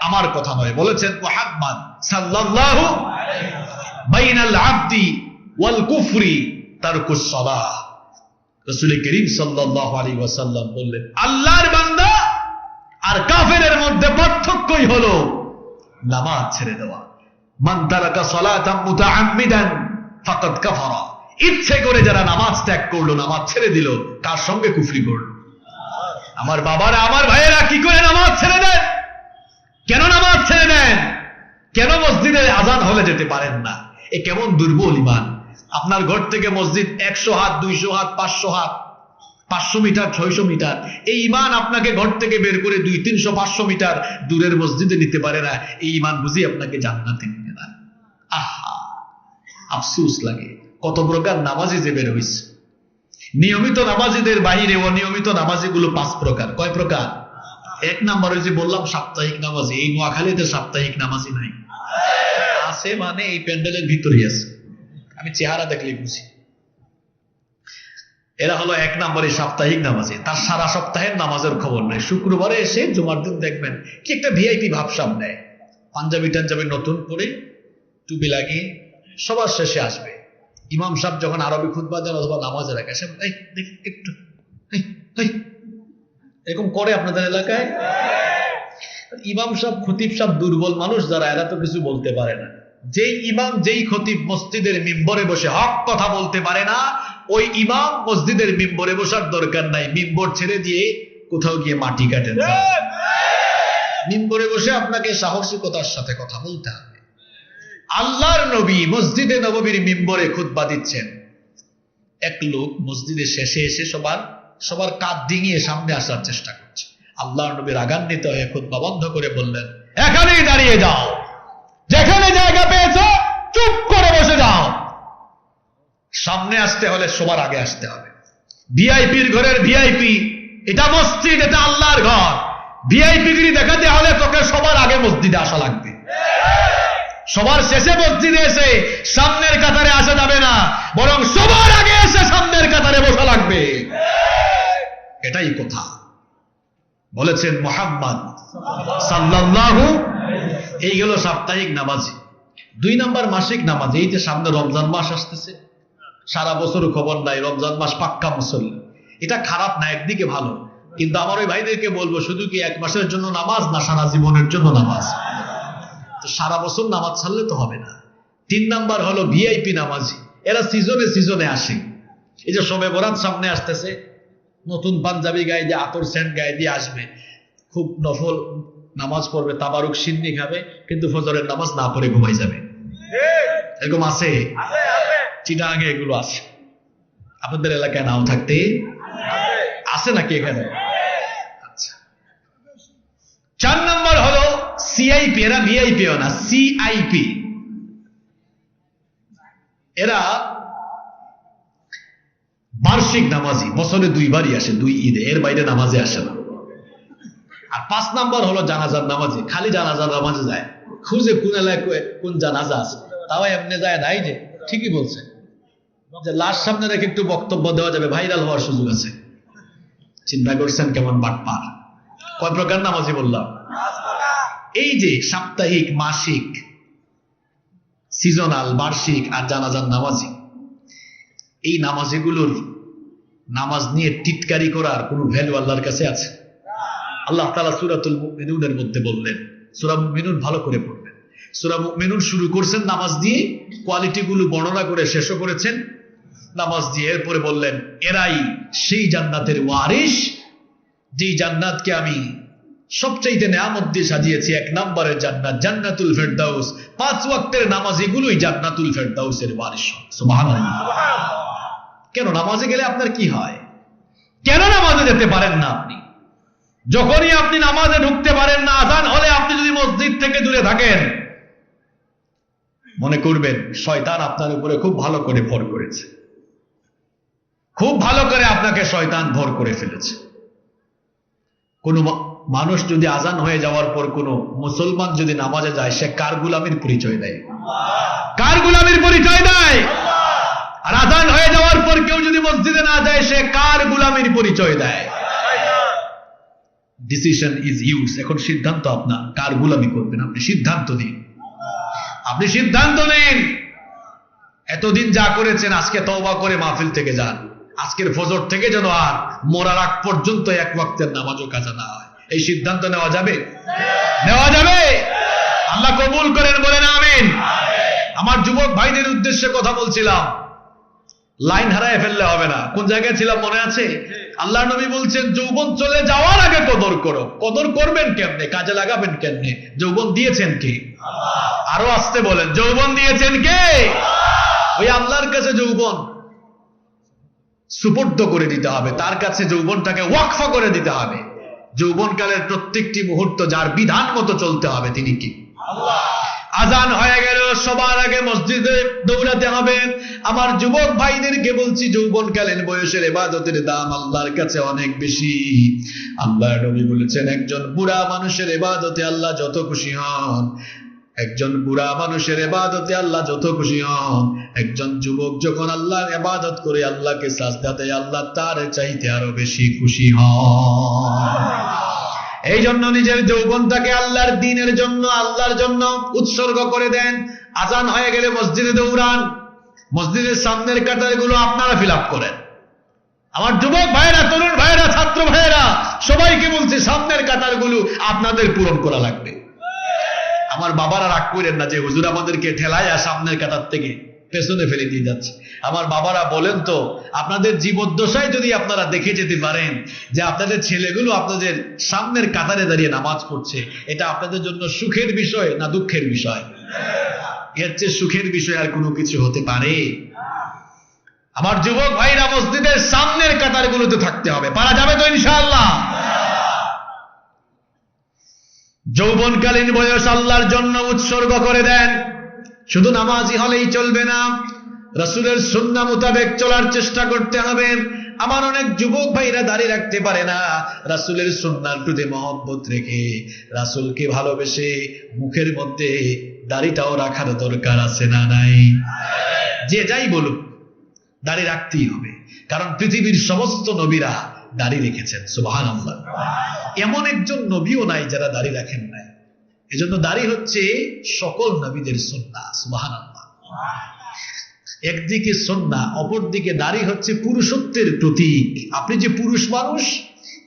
আমার কথা নয়, বলেছেন মুহাম্মদ সাল্লাল্লাহু বাইনাল আবদি ওয়াল কুফরি তারকুস সালাহ। রাসূল করিম সাল্লাল্লাহু আলাইহি ওয়াসাল্লাম বললেন, আল্লাহর বান্দা আর কাফেরের মধ্যে পার্থক্যই হলো নামাজ ছেড়ে দেওয়া। মান তারাকা সালাতান মুতাআম্মিদান ফাকাদ কাফারা। ইচ্ছে করে যারা নামাজ ত্যাগ করলো, নামাজ ছেড়ে দিল, কার সঙ্গে কুফরি করলো? আমার বাবারা, আমার ভাইয়েরা, কি করে নামাজ ছেড়ে দেন? কেন নামাজ ছেড়ে দেন? কেন মসজিদে আজান হলে যেতে পারেন না? এ কেমন দুর্বল ঈমান! আপনার ঘর থেকে মসজিদ 100 হাত, 200 হাত, 500 হাত, 500 মিটার, 600 মিটার। এই ঈমান আপনাকে ঘর থেকে বের করে 200, 300, 500 মিটার দূরের মসজিদে নিতে পারে না। এই ঈমান বুঝি আপনাকে জান্নাতে নিতে না। আহা, আফসোস লাগে। কত প্রকার নামাজি যে বের হয়েছে। নিয়মিত নামাজিদের বাইরে অনিয়মিত নামাজিগুলো 5 প্রকার। কয় প্রকার? 1 নাম্বার ওই যে বললাম সাপ্তাহিক নামাজি। এই নোয়াখালীতে সাপ্তাহিক নামাজি নাই। আছে মানে এই প্যান্ডেলের ভিতরেই আছে, আমি চেহারা দেখলেই বুঝি। এরা হলো 1 নম্বরে সাপ্তাহিক নামাজি। তার সারা সপ্তাহের নামাজের খবর নাই। শুক্রবারে এসে জুমার দিন দেখবেন কি একটা ভিআইপি ভাবসাব নেয়, পাঞ্জাবি টাঞ্জাবি নতুন করে টুপি লাগিয়ে সবার শেষে আসবে। ইমাম সাহেব যখন আরবি খুতবা দেন অথবা নামাজের আগে সে একটু এরকম করে আপনাদের এলাকায়। ইমাম সাহেব, খতিব সাহেব দুর্বল মানুষ যারা, এরা তো কিছু বলতে পারে না। যেই ইমাম, যেই খতিব মসজিদের মিম্বরে বসে হক কথা বলতে পারে না, ওই ইমাম মসজিদের মিম্বরে বসার দরকার নাই। মিম্বর ছেড়ে দিয়ে কোথাও গিয়ে মাটি কাটেন। মিম্বরে বসে আপনাকে সাহসিকতার সাথে কথা বলতে হবে। আল্লাহর নবী মসজিদে নববীর মিম্বরে খুতবা দিচ্ছেন। এক লোক মসজিদের শেষে এসে সবার কাঁধ ডিঙিয়ে সামনে আসার চেষ্টা করছে। আল্লাহর নবী রাগান্বিত হয়ে খুতবা বন্ধ করে বললেন, এখানেই দাঁড়িয়ে যাও, যেখানে জায়গা পেয়েছো চুপ করে বসে যাও। সামনে আসতে হলে সবার আগে আসতে হবে। ভিআইপির ঘরের ভিআইপি, এটা মসজিদ, এটা আল্লাহর ঘর। ভিআইপি গিরি দেখাতে হলে তোকে সবার আগে মসজিদে আসা লাগবে। সবার শেষে মসজিদে এসে সামনের কাতারে আসা যাবে না, বরং সবার আগে এসে সামনের কাতারে বসা লাগবে। এটাই কথা বলেছেন মুহাম্মদ সাল্লাল্লাহু। এই গেল সাপ্তাহিক নামাজি। 2 নাম্বার মাসিক নামাজ। এই যে সামনে রমজান মাস আসতেছে, সারা বছর খবর নাই, রমজান মাস পাক্কা মুসল্লি। এটা খারাপ না, একদিকে ভালো, কিন্তু আমার ওই ভাইদেরকে বলবো শুধু কি 1 মাসের জন্য নামাজ না সারা জীবনের জন্য নামাজ? তো সারা বছর নামাজ ছাড়লে তো হবে না। 3 নাম্বার হলো ভিআইপি নামাজি। এরা সিজনে সিজনে আসে। এই যে শবে বরাত সামনে আসতেছে, নতুন পাঞ্জাবি গায়ে দিয়ে আতর সেন্ট গায়ে দিয়ে আসবে, খুব নফল নামাজ পড়বে, তাবারুক সিন্নি খাবে, কিন্তু ফজরের নামাজ না পড়ে ঘুমাই যাবে। এরকম আছে, চিটাগাঙে এগুলো আছে। আপনাদের এলাকায় নাও থাকতে আছে নাকি এখানে? আচ্ছা। 4 নম্বর হলো সিআইপি। এরা ভিআইপিও না, সিআইপি। এরা বার্ষিক নামাজি, বছরে 2 বারই আসে, 2 ঈদে, এর বাইরে নামাজে আসে না। আর 5 নাম্বার হলো জানাজার নামাজি। খালি জানাজার নামাজে যায়, খুঁজে কোন এলাকায় কোন জানাজা আছে, তাও এমনি যায় নাই। যে ঠিকই বলছে যে লাশ সামনে রেখে একটু বক্তব্য দেওয়া যাবে, ভাইরাল হওয়ার সুযোগ আছে। চিন্তা করছেন কেমন বাটপার? কয় প্রকার নামাজি বললাম? এই যে সাপ্তাহিক, মাসিক, সিজনাল, বার্ষিক আর জানাজার নামাজি, এই নামাজিগুলোর নামাজ নিয়ে টিটকারি করার কোন ভ্যালু আল্লাহর কাছে আছে? আল্লাহ তাআলা সূরাতুল মুমিনুনের মধ্যে বললেন, সূরা মুমিনুন ভালো করে পড়বেন। সূরা মুমিনুন শুরু করছেন নামাজ দিয়ে, কোয়ালিটি গুলো বর্ণনা করে শেষও করেছেন নামাজ দিয়ে। এরপরে বললেন এরাই সেই জান্নাতের ওয়ারিস, যেই জান্নাতকে আমি সবচাইতে নেয়ামত দিয়ে সাজিয়েছি। 1 নম্বরের জান্নাত, জান্নাতুল ফেরদাউস। 5 ওয়াক্তের নামাজিগুলোই জান্নাতুল ফেরদাউসের ওয়ারিস। সুবহানাল্লাহ। কেন নামাজে গেলে আপনার কি হয়? কেন নামাজে যেতে পারেন না আপনি? যখনই আপনি নামাজে ঢুকতে পারেন না, আযান হলে আপনি যদি মসজিদ থেকে দূরে থাকেন, মনে করবেন শয়তান আপনার উপরে খুব ভালো করে ভর করেছে, খুব ভালো করে আপনাকে শয়তান ভর করে ফেলেছে। কোন মানুষ যদি আযান হয়ে যাওয়ার পর কোন মুসলমান যদি নামাজে যায়, সে কার গোলামির পরিচয় দেয়? কার গোলামির পরিচয় দেয়? আর আযান হয়ে যাওয়ার পর কেউ যদি মসজিদে না যায়, সে কার গোলামির পরিচয় দেয়? Decision is use. এখন সিদ্ধান্ত আপনার, কার গোলামি করবেন আপনি সিদ্ধান্ত নিন। আপনি সিদ্ধান্ত নিন। এতদিন যা করেছেন, আজকে তওবা করে মাহফিল থেকে যান। আজকের ফজর থেকে যেন আর মরার আগ পর্যন্ত 1 ওয়াক্তের নামাজও কাজা না হয়। এই সিদ্ধান্ত নেওয়া যাবে? নেওয়া যাবে? আল্লাহ কবুল করেন, বলেন আমিন। আমার যুবক ভাইদের উদ্দেশ্যে কথা বলছিলাম, লাইন হারায় ফেললে হবে না। কোন জায়গায় ছিলাম মনে আছে? আল্লাহ নবী বলছেন যৌবন চলে যাওয়ার আগে কদর করো। কদর করবেন কেমনে? কাজে লাগাবেন কেমনে? যৌবন দিয়েছেন কে? আরো আসতে বলেন, যৌবন দিয়েছেন কে? ওই আল্লাহর কাছে যৌবন সুপর্দ করে দিতে হবে, তার কাছে যৌবনটাকে ওয়াকফা করে দিতে হবে। যৌবনকালের প্রত্যেকটি মুহূর্ত যার বিধান মতো চলতে হবে, তিনি কি? আল্লাহ। আযান হয়ে গেল, সবার আগে মসজিদে দৌড়াতে হবে। আমার যুবক ভাইদেরকে বলছি, যৌবনকালীন বয়সের ইবাদতের দাম আল্লাহর কাছে অনেক বেশি। আল্লাহর নবী বলেছেন, একজন বুড়া মানুষের ইবাদতে আল্লাহ যত খুশি হন, একজন বুড়া মানুষের ইবাদতে আল্লাহ যত খুশি হন, একজন যুবক যখন আল্লাহর ইবাদত করে আল্লাহকে সাজদা দেয়, আল্লাহ তার চাইতে আরো বেশি খুশি হন। এই জন্য নিজের যৌবনটাকে আল্লাহর দ্বীনের জন্য, আল্লাহর জন্য উৎসর্গ করে দেন। আযান হয়ে গেলে মসজিদে দৌড়ান। মসজিদের সামনের কাতারগুলো আপনারা ফিল আপ করেন। আমার যুবক ভাইয়েরা, তরুণ ভাইয়েরা, ছাত্র ভাইয়েরা, সবাইকে বলছি, সামনের কাতারগুলো আপনাদের পূরণ করা লাগবে। আমার বাবারা রাগ করেন না যে হুজুর আমাদেরকে ঠেলায়া সামনের কাতার থেকে পেছনে ফেলে দিয়ে যাচ্ছে। আমার বাবারা বলেন তো, আপনাদের জীবদ্দশায় যদি আপনারা দেখে যেতে পারেন যে আপনাদের ছেলেগুলো আপনাদের সামনের কাতারে দাঁড়িয়ে নামাজ পড়ছে, এটা আপনাদের জন্য সুখের বিষয় না দুঃখের বিষয়? এর চেয়ে সুখের বিষয় আর কোনো কিছু হতে পারে? আমার যুবক ভাইরা, মসজিদের সামনের কাতারগুলোতে থাকতে হবে। পারা যাবে তো ইনশাআল্লাহ? যৌবনকালীন বয়স আল্লাহর জন্য উৎসর্গ করে দেন। শুধু নামাজি হলেই চলবে না, রাসূলের সুন্নাহ মোতাবেক চলার চেষ্টা করতে হবে। আমার অনেক যুবক ভাইরা দাঁড়িয়ে রাখতে পারে না, রাসূলের সুন্নাহর প্রতি মহব্বত রেখে, রাসূলকে ভালোবেসে মুখের মধ্যে দাড়িটাও রাখার দরকার আছে না নাই? যে যাই বলুক দাড়ি রাখতেই হবে, কারণ পৃথিবীর সমস্ত নবীরা দাড়ি রেখেছেন। সুবহানাল্লাহ। এমন একজন নবীও নাই যারা দাড়ি রাখেন নাই। এজন্য দাড়ি হচ্ছে সকল নবীদের সুন্নাহ। সুবহানাল্লাহ। একদিকে সুন্নাহ, অপরদিকে দাড়ি হচ্ছে পুরুষত্বের প্রতীক। আপনি যে পুরুষ মানুষ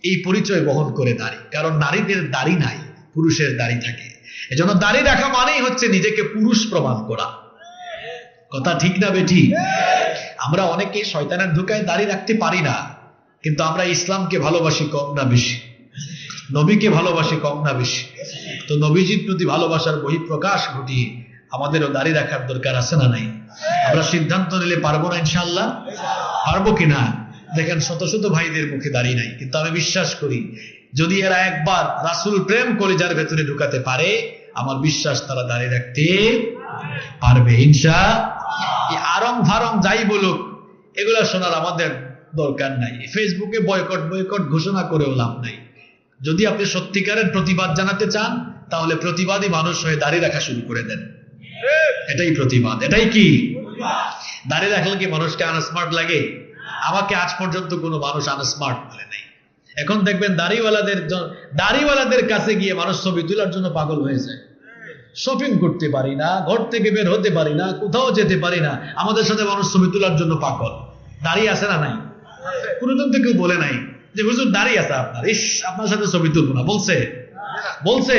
এই পরিচয় বহন করে দাড়ি, কারণ নারীদের দাড়ি নাই, পুরুষের দাড়ি থাকে। এজন্য দাড়ি রাখা মানেই হচ্ছে নিজেকে পুরুষ প্রমাণ করা। কথা ঠিক না বেঠিক? আমরা অনেকে শয়তানের ধোঁকায় দাড়ি রাখতে পারি না, কিন্তু আমরা ইসলামকে ভালোবাসি কম না বেশি? নবীকে ভালোবাসি কম না বেশি? তো নবীজির প্রতি ভালোবাসার বহিঃপ্রকাশ ঘটিয়ে আমাদেরও দাড়ি রাখার দরকার আছে না নাই? আমরা সিদ্ধান্ত নিলে পারবো না ইনশাআল্লাহ? পারবো কিনা? দেখেন শত শত ভাইদের মুখে দাড়ি নাই, কিন্তু আমি বিশ্বাস করি যদি এরা একবার রাসূল প্রেম কলিজার ভেতরে ঢুকাতে পারে, আমার বিশ্বাস তারা দাড়ি রাখতে পারবে ইনশাআল্লাহ। আরং ফারং যাই বলুক এগুলা শোনার আমাদের দরকার নাই। ফেসবুকে বয়কট ঘোষণা করেও লাভ নাই। যদি আপনি সত্যিকারের প্রতিবাদ জানাতে চান তাহলে প্রতিবাদী মানুষ হয়ে দাড়ি রাখা শুরু করে দেন। এটাই প্রতিবাদ। এটাই কি? দাড়ি রাখলে কি মানুষকে আনস্মার্ট লাগে? আমাকে আজ পর্যন্ত কোনো মানুষ আনস্মার্ট বলে নাই। এখন দেখবেন দাড়িওয়ালাদের কাছে গিয়ে মানুষ ছবি তোলার জন্য পাগল হয়ে যায়। শপিং করতে পারি না, ঘর থেকে বের হতে পারি না, কোথাও যেতে পারি না, আমাদের সাথে মানুষ ছবি তোলার জন্য পাগল। দাড়ি আছে না নাই? কোনোদিন তো কেউ বলে নাই যে হুজুর দাড়ি আছে আপনার, ইস আপনার সাথে ছবি তুলবো না, বলছে?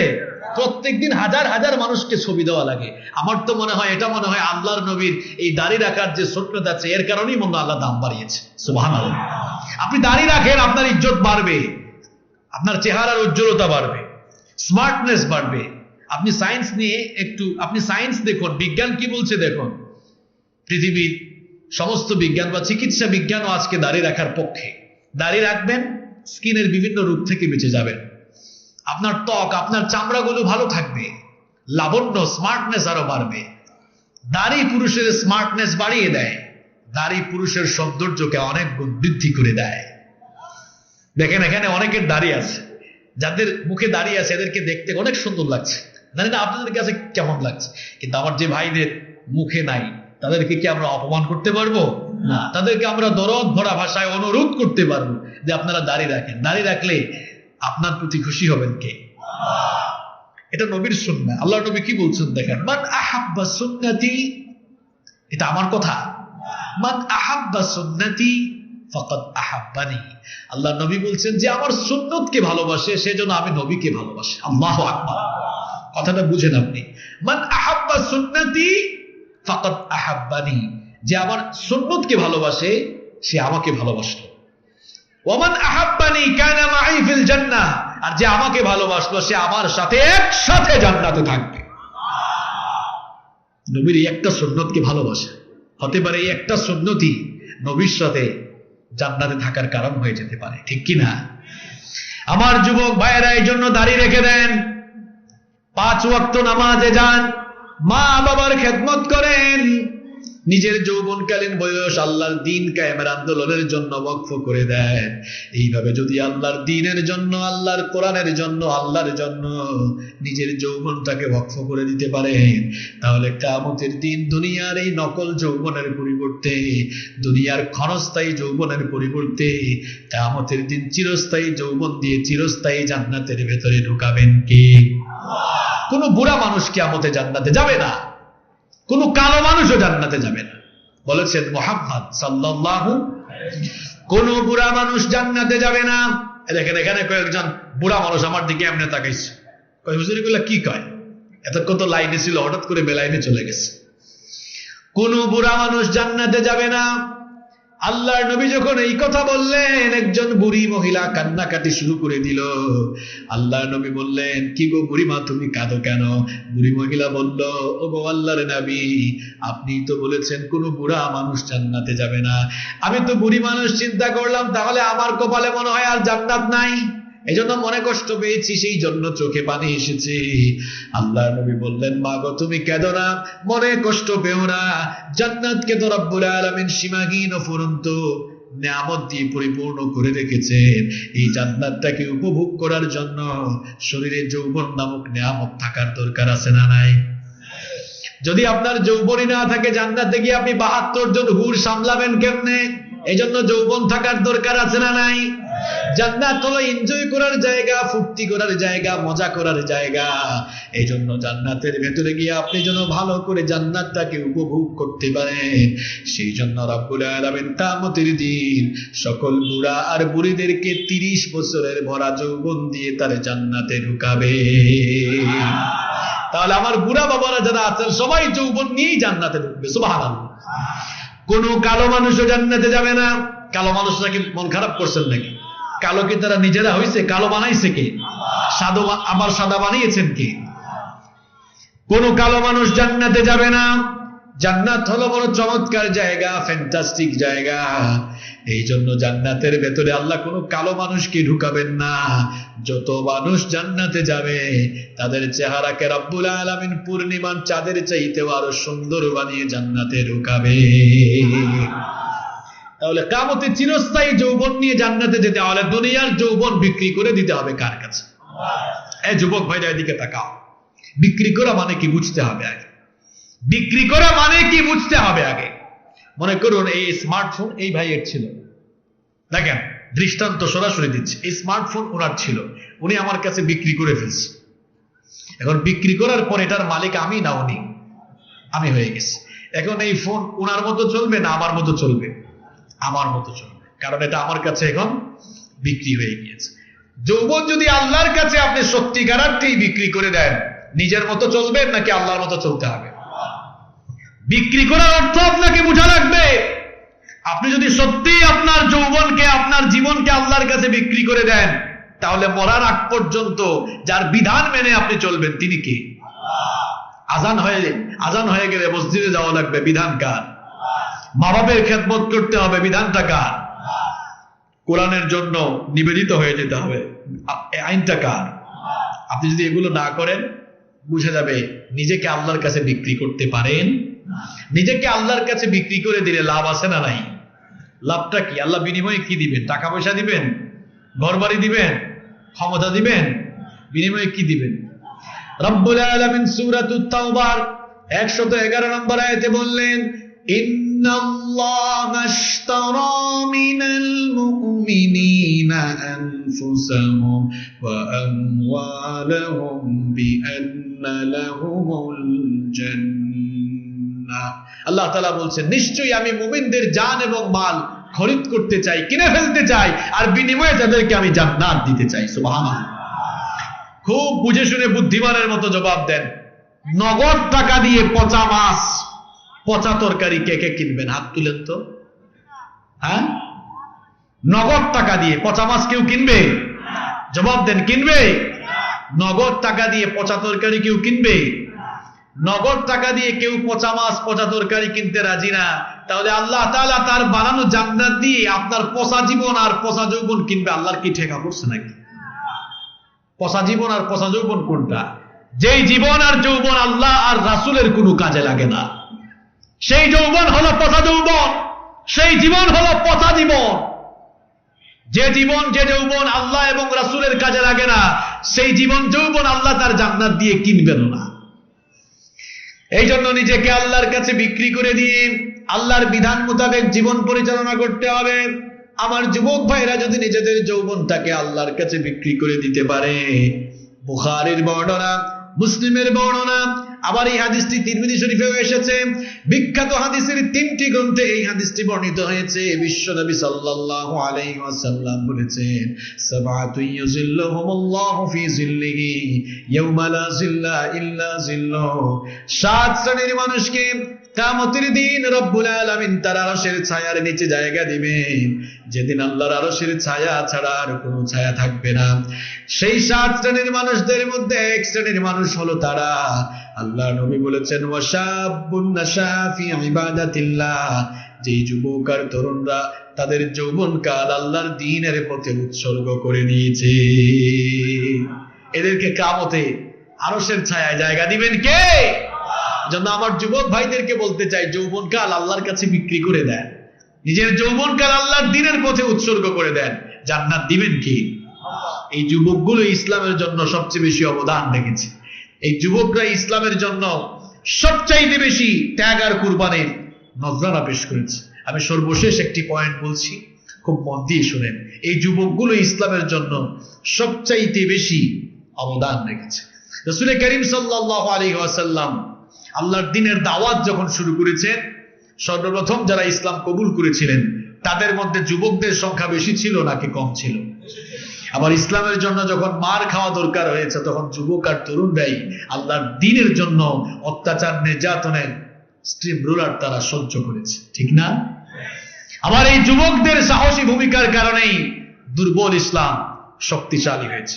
প্রত্যেকদিন হাজার হাজার মানুষকে ছবি দেওয়া লাগে। আমার তো মনে হয় এটা আল্লাহর নবীর এই দাড়ি রাখার যে সুন্নাত আছে এর কারণেই মনে হয় আল্লাহ দাম বাড়িয়েছে। সুবহানাল্লাহ। আপনি দাড়ি রাখেন, আপনার ইজ্জত বাড়বে, আপনার চেহারার উজ্জ্বলতা বাড়বে, স্মার্টনেস বাড়বে। আপনি সায়েন্স দেখুন, বিজ্ঞান কি বলছে দেখুন। পৃথিবীর সমস্ত বিজ্ঞান বা চিকিৎসা বিজ্ঞানও আজকে দাড়ি রাখার পক্ষে। দাড়ি রাখবেন, স্কিনের বিভিন্ন রোগ থেকে বেঁচে যাবেন, আপনার ত্বক, আপনার চামড়াগুলো ভালো থাকবে, লাবণ্য, স্মার্টনেস আরো বাড়বে। দাড়ি পুরুষের স্মার্টনেস বাড়িয়ে দেয়, দাড়ি পুরুষের সৌন্দর্যকে অনেক গুণ বৃদ্ধি করে দেয়। দেখেন এখানে অনেকের দাড়ি আছে, যাদের মুখে দাড়ি আছে এদেরকে দেখতে অনেক সুন্দর লাগছে, জানি না আপনাদের কাছে কেমন লাগছে। কিন্তু আমার যে ভাইদের মুখে নাই তাদেরকে কি আমরা অপমান করতে পারবো? না। তাদেরকে আমরা দরদ ভরা ভাষায় অনুরোধ করতে পারবো যে আপনারা দাড়ি রাখেন। দাড়ি রাখলে আপনার প্রতি খুশি হবেন কে? এটা নবীর সুন্নাহ। আল্লাহ নবী কি বলছেন দেখেন, মান আহাব্বা সুন্নতি, এটা আমার কথা, মান আহাব্বা সুন্নতি ফাকাদ আহাব্বানি। আল্লাহ নবী বলছেন যে আমার সুন্নতকে ভালোবাসে সেজন্য আমি নবীকে ভালোবাসি। আল্লাহু আকবার। কথাটা বুঝেন আপনি। মান আহাব্বা সুন্নতি ফাকাদ আহাব্বানি, যে আমার সুন্নতকে ভালোবাসে সে আমাকে ভালোবাসলো। ওমান আহাব্বানি কানা মাই ফিল জান্নাহ, আর যে আমাকে ভালোবাসলো সে আমার সাথে একসাথে জান্নাতে থাকবে। নবীর এই একটা সুন্নতকে ভালোবাসে, হতে পারে এই একটা সুন্নতই নবীর সাথে জান্নাতে থাকার কারণ হয়ে যেতে পারে, ঠিক কি না? আমার যুবক ভাইয়েরা এই জন্য দাড়ি রেখে দেন, 5 ওয়াক্ত নামাজে যান, মা বাবার খেদমত করেন, নিজের যৌবনকালীন বয়স আল্লাহর দ্বীন কায়েমের আন্দোলনের জন্য ওয়াকফ করে দেন। এইভাবে যদি আল্লাহর দ্বীনের জন্য, আল্লাহর কোরআনের জন্য, আল্লাহর জন্য নিজের যৌবনটাকে ওয়াকফ করে দিতে পারেন, তাহলে কিয়ামতের দিন দুনিয়ার এই নকল যৌবনের পরিবর্তে, দুনিয়ার ক্ষণস্থায়ী যৌবনের পরিবর্তে কিয়ামতের দিন চিরস্থায়ী যৌবন দিয়ে চিরস্থায়ী জান্নাতের ভেতরে ঢুকাবেন কে? কোনো বুড়া মানুষ কিয়ামতে জান্নাতে যাবে না, কোন কালো মানুষও জান্নাতে যাবে না। বলেছেন মুহাম্মদ সাল্লাল্লাহু আলাইহি ওয়াসাল্লাম, কোন বুড়া মানুষ জান্নাতে যাবে না। দেখেন এখানে কয়েকজন বুড়া মানুষ আমার দিকে এমনি তাকাইছে, কয় হুজুর এগুলা কি কয়? এতক্ষণ তো লাইনে ছিল, হঠাৎ করে বেলাইনে চলে গেছে। কোন বুড়া মানুষ জান্নাতে যাবে না। আল্লাহর নবী যখন এই কথা বললেন, একজন বুড়ি মহিলা কান্নাকাটি শুরু করে দিল। আল্লাহর নবী বললেন, কি গো বুড়িমা তুমি কাঁদো কেন? বুড়ি মহিলা বলল, ও গো আল্লাহর নবী, আপনি তো বলেছেন কোন বুড়া মানুষ জান্নাতে যাবে না। আমি তো বুড়ি মানুষ চিন্তা করলাম, তাহলে আমার কপালে মনে হয় আর জান্নাত নাই, এই জন্য মনে কষ্ট পেয়েছি, সেই জন্য চোখে পানি এসেছে। আল্লাহ নবী বললেন, মা গো তুমি কেঁদো না, মনে কষ্ট পেও না, জান্নাতকে তো রব্বুল আলামিন সীমাহীন অফুরন্ত নিয়ামত দিয়ে পরিপূর্ণ করে রেখেছেন। এই জান্নাতটাকে উপভোগ করার জন্য শরীরে যৌবন নামক নিয়ামত থাকার দরকার আছে না নাই? যদি আপনার যৌবনই না থাকে, জান্নাতে গিয়ে আপনি 72 জন হুর সামলাবেন কেমনে? এই জন্য যৌবন থাকার দরকার আছে না নাই? জান্নাত হলো এনজয় করার জায়গা, ফুর্তি করার জায়গা, মজা করার জায়গা। এই জন্য জান্নাতের ভেতরে গিয়ে আপনি যেন ভালো করে জান্নাতটাকে উপভোগ করতে পারেন, সেই জন্য রব্বুল আলামিন কিয়ামতের দিন সকল বুড়া আর বুড়িদেরকে 30 বছরের ভরা যৌবন দিয়ে তার জান্নাতে ঢুকাবে। তাহলে আমার বুড়া বাবারা যারা আছেন সবাই যৌবন নিয়েই জান্নাতে ঢুকবে। সুবহানাল্লাহ। কোন কালো মানুষও জান্নাতে যাবে না। কালো মানুষরা কি মন খারাপ করছেন নাকি? কালো কি তারা নিজেরা হইছে? কালো বানাইছে কে? আবার সাদা বানিয়েছেন কে? কোন কালো মানুষ জান্নাতে যাবে না। জান্নাত হলো বড় চমৎকার জায়গা, ফ্যান্টাস্টিক জায়গা। এই জন্য জান্নাতের ভেতরে আল্লাহ কোনো কালো মানুষকে ঢুকাবেন না। যত মানুষ জান্নাতে যাবে তাদের চেহারাকে রব্বুল আলামিন পূর্ণিমার চাঁদের চাইতেও আরো সুন্দর বানিয়ে জান্নাতে ঢুকাবে। তাহলে কিয়ামতে চিরস্থায়ী যৌবন নিয়ে জান্নাতে যেতে হলে দুনিয়ার যৌবন বিক্রি করে দিতে হবে কার কাছে? এই যুবক ভাইরা এদিকে তাকাও। বিক্রি করা মানে কি বুঝতে হবে আগে। বিক্রি করা মানে কি বুঝতে হবে আগে। মনে করুন এই স্মার্টফোন এই ভাইয়ের ছিল, দেখেন দৃষ্টান্ত সরাসরি দিচ্ছে। এই স্মার্টফোন ওনার ছিল, উনি আমার কাছে বিক্রি করে ফেলছে। এখন বিক্রি করার পর এটার মালিক আমি না উনি? আমি হয়ে গেছি। এখন এই ফোন ওনার মতো চলবে না আমার মতো চলবে? আমার মতো চলবে, কারণ এটা আমার কাছে এখন বিক্রি হয়ে গিয়েছে। যৌবন যদি আল্লাহর কাছে আপনি সত্যিকারার্থেই বিক্রি করে দেন, নিজের মতো চলবেন নাকি আল্লাহর মতো চলতে হবে? বিক্রি করার অর্থ আপনাকে বোঝা লাগবে। আপনি যদি সত্যি আপনার যৌবনকে, আপনার জীবনকে আল্লাহর কাছে বিক্রি করে দেন, তাহলে মরার আগ পর্যন্ত যার বিধান মেনে আপনি চলবেন তিনি কে? আজান হয়ে গেলে মসজিদে যাওয়া লাগবে, বিধান কার? মা বাপের খেদমত করতে হবে, বিধানটা কার? কোরআনের জন্য নিবেদিত হয়ে যেতে হবে, আইনটা কার? আপনি যদি এগুলো না করেন বুঝে যাবে নিজেকে আল্লাহর কাছে বিক্রি করতে পারেন। নিজেকে আল্লাহর কাছে বিক্রি করে দিলে লাভ আছে না নাই? লাভটা কি? আল্লাহ বিনিময়ে কি দিবেন? টাকা পয়সা দিবেন? ঘর বাড়ি দিবেন? ক্ষমতা দিবেন? বিনিময়ে কি দিবেন? রব্বুল আলামিন সূরাতুত তাওবার 111 নম্বর আয়াতে বললেন, ইন্নাল্লাহা আশতারা মিনাল মুমিনিনা আনফুসাহুম ওয়া আমওয়ালাহুম বিআন্না লাহুমুল জান্নাহ। আল্লাহ তাআলা বলছেন, নিশ্চয়ই আমি মুমিনদের জান এবং মাল খরিদ করতে চাই, কিনে ফেলতে চাই, আর বিনিময়ে তাদেরকে আমি জান্নাত দিতে চাই। সুবহানাল্লাহ। খুব বুঝে শুনে বুদ্ধিমানের মতো জবাব দেন। নগদ টাকা দিয়ে পচা মাছ, পচা তরকারি কে কে কিনবেন? হাত তুলেন তো। হ্যাঁ, নগদ টাকা দিয়ে পচা মাছ কেউ কিনবে? জবাব দেন, কিনবে? নগদ টাকা দিয়ে পচা তরকারি কেউ কিনবে? নগদ টাকা দিয়ে কেউ পচা মাছ, পচা তরকারি কিনতে রাজি না। তাহলে আল্লাহ তাআলা তার বানানো জান্নাত দিয়ে আপনার পচা জীবন আর পচা যৌবন কিনবে? আল্লাহর কি ঠেকা পড়ছে নাকি? পচা জীবন আর পচা যৌবন কোনটা? যেই জীবন আর যৌবন আল্লাহ আর রাসূলের কোনো কাজে লাগে না, সেই যৌবন হলো পচা যৌবন, সেই জীবন হলো পচা জীবন। যে জীবন, যে যৌবন আল্লাহ এবং রাসূলের কাজে লাগে না, সেই জীবন যৌবন আল্লাহ তার জান্নাত দিয়ে কিনবেন না। এই জন্য নিজেকে আল্লাহর কাছে বিক্রি করে দিয়ে আল্লাহর বিধান মোতাবেক জীবন পরিচালনা করতে হবে। আমার যুবক ভাইরা যদি নিজেদের যৌবনটাকে আল্লাহর কাছে বিক্রি করে দিতে পারে, বুখারীর বর্ণনা, মুসলিমের বর্ণনা, আবার এই হাদিসটি তিরমিজি শরীফেও এসেছে। বিখ্যাত হাদিসের 3টি গ্রন্থে এই হাদিসটি বর্ণিত হয়েছে। বিশ্বনবী সাল্লাল্লাহু আলাইহি ওয়াসাল্লাম বলেছেন, সাবআতু ইউযিল্লুহুমুল্লাহু ফি যিল্লিহি ইয়াওমা লা যিল্লা ইল্লা যিল্লুহু। 7 শ্রেণীর মানুষকে কিয়ামতের দিন রব্বুল আলামিন তার আরশের ছায়ার নিচে জায়গা দিবেন, যেদিন আল্লাহর আরশের ছায়া ছাড়া আর কোনো ছায়া থাকবে না। সেই 7 শ্রেণীর মানুষদের মধ্যে এক শ্রেণীর মানুষ হলো তারা, আল্লাহ নবী বলেছেন, ওয়াশাবুন নাশা ফি ইবাদাতিল্লাহ, যেই যুবক আর তরুণরা তাদের যৌবনকাল আল্লাহর দ্বীনের পথে উৎসর্গ করে দিয়েছে, এদেরকে কিয়ামতে আরশের ছায়ায় জায়গা দিবেন কে? জন্য আমার যুবক ভাইদেরকে বলতে চাই, যৌবনকাল আল্লাহর কাছে বিক্রি করে দেন, নিজের যৌবনকাল আল্লাহর দ্বীনের পথে উৎসর্গ করে দেন, জান্নাত দিবেন কি? এই যুবকগুলো ইসলামের জন্য সবচেয়ে বেশি অবদান রেখেছে। এই যুবকরা ইসলামের জন্য সবচাইতে বেশি ত্যাগ আর কুরবানির নজরানা পেশ করেছে। আমি সর্বশেষ একটি পয়েন্ট বলছি, খুব মন দিয়ে শুনেন। এই যুবকগুলো ইসলামের জন্য সবচাইতে বেশি অবদান রেখেছে। রাসূল করিম সাল্লাল্লাহু আলাইহি ওয়াসাল্লাম আল্লাহর দ্বীনের দাওয়াত যখন শুরু করেছেন, সর্বপ্রথম যারা ইসলাম কবুল করেছিলেন তাদের মধ্যে যুবকদের সংখ্যা বেশি ছিল নাকি কম ছিল? আবার ইসলামের জন্য যখন মার খাওয়া দরকার হয়েছে তখন যুবক আর তরুণরাই আল্লাহর দ্বীনের জন্য অত্যাচার নির্যাতনের স্ট্রিম রুলার তারা সহ্য করেছে, ঠিক না? আবার এই যুবকদের সাহসী ভূমিকার কারণেই দুর্বল ইসলাম শক্তিশালী হয়েছে।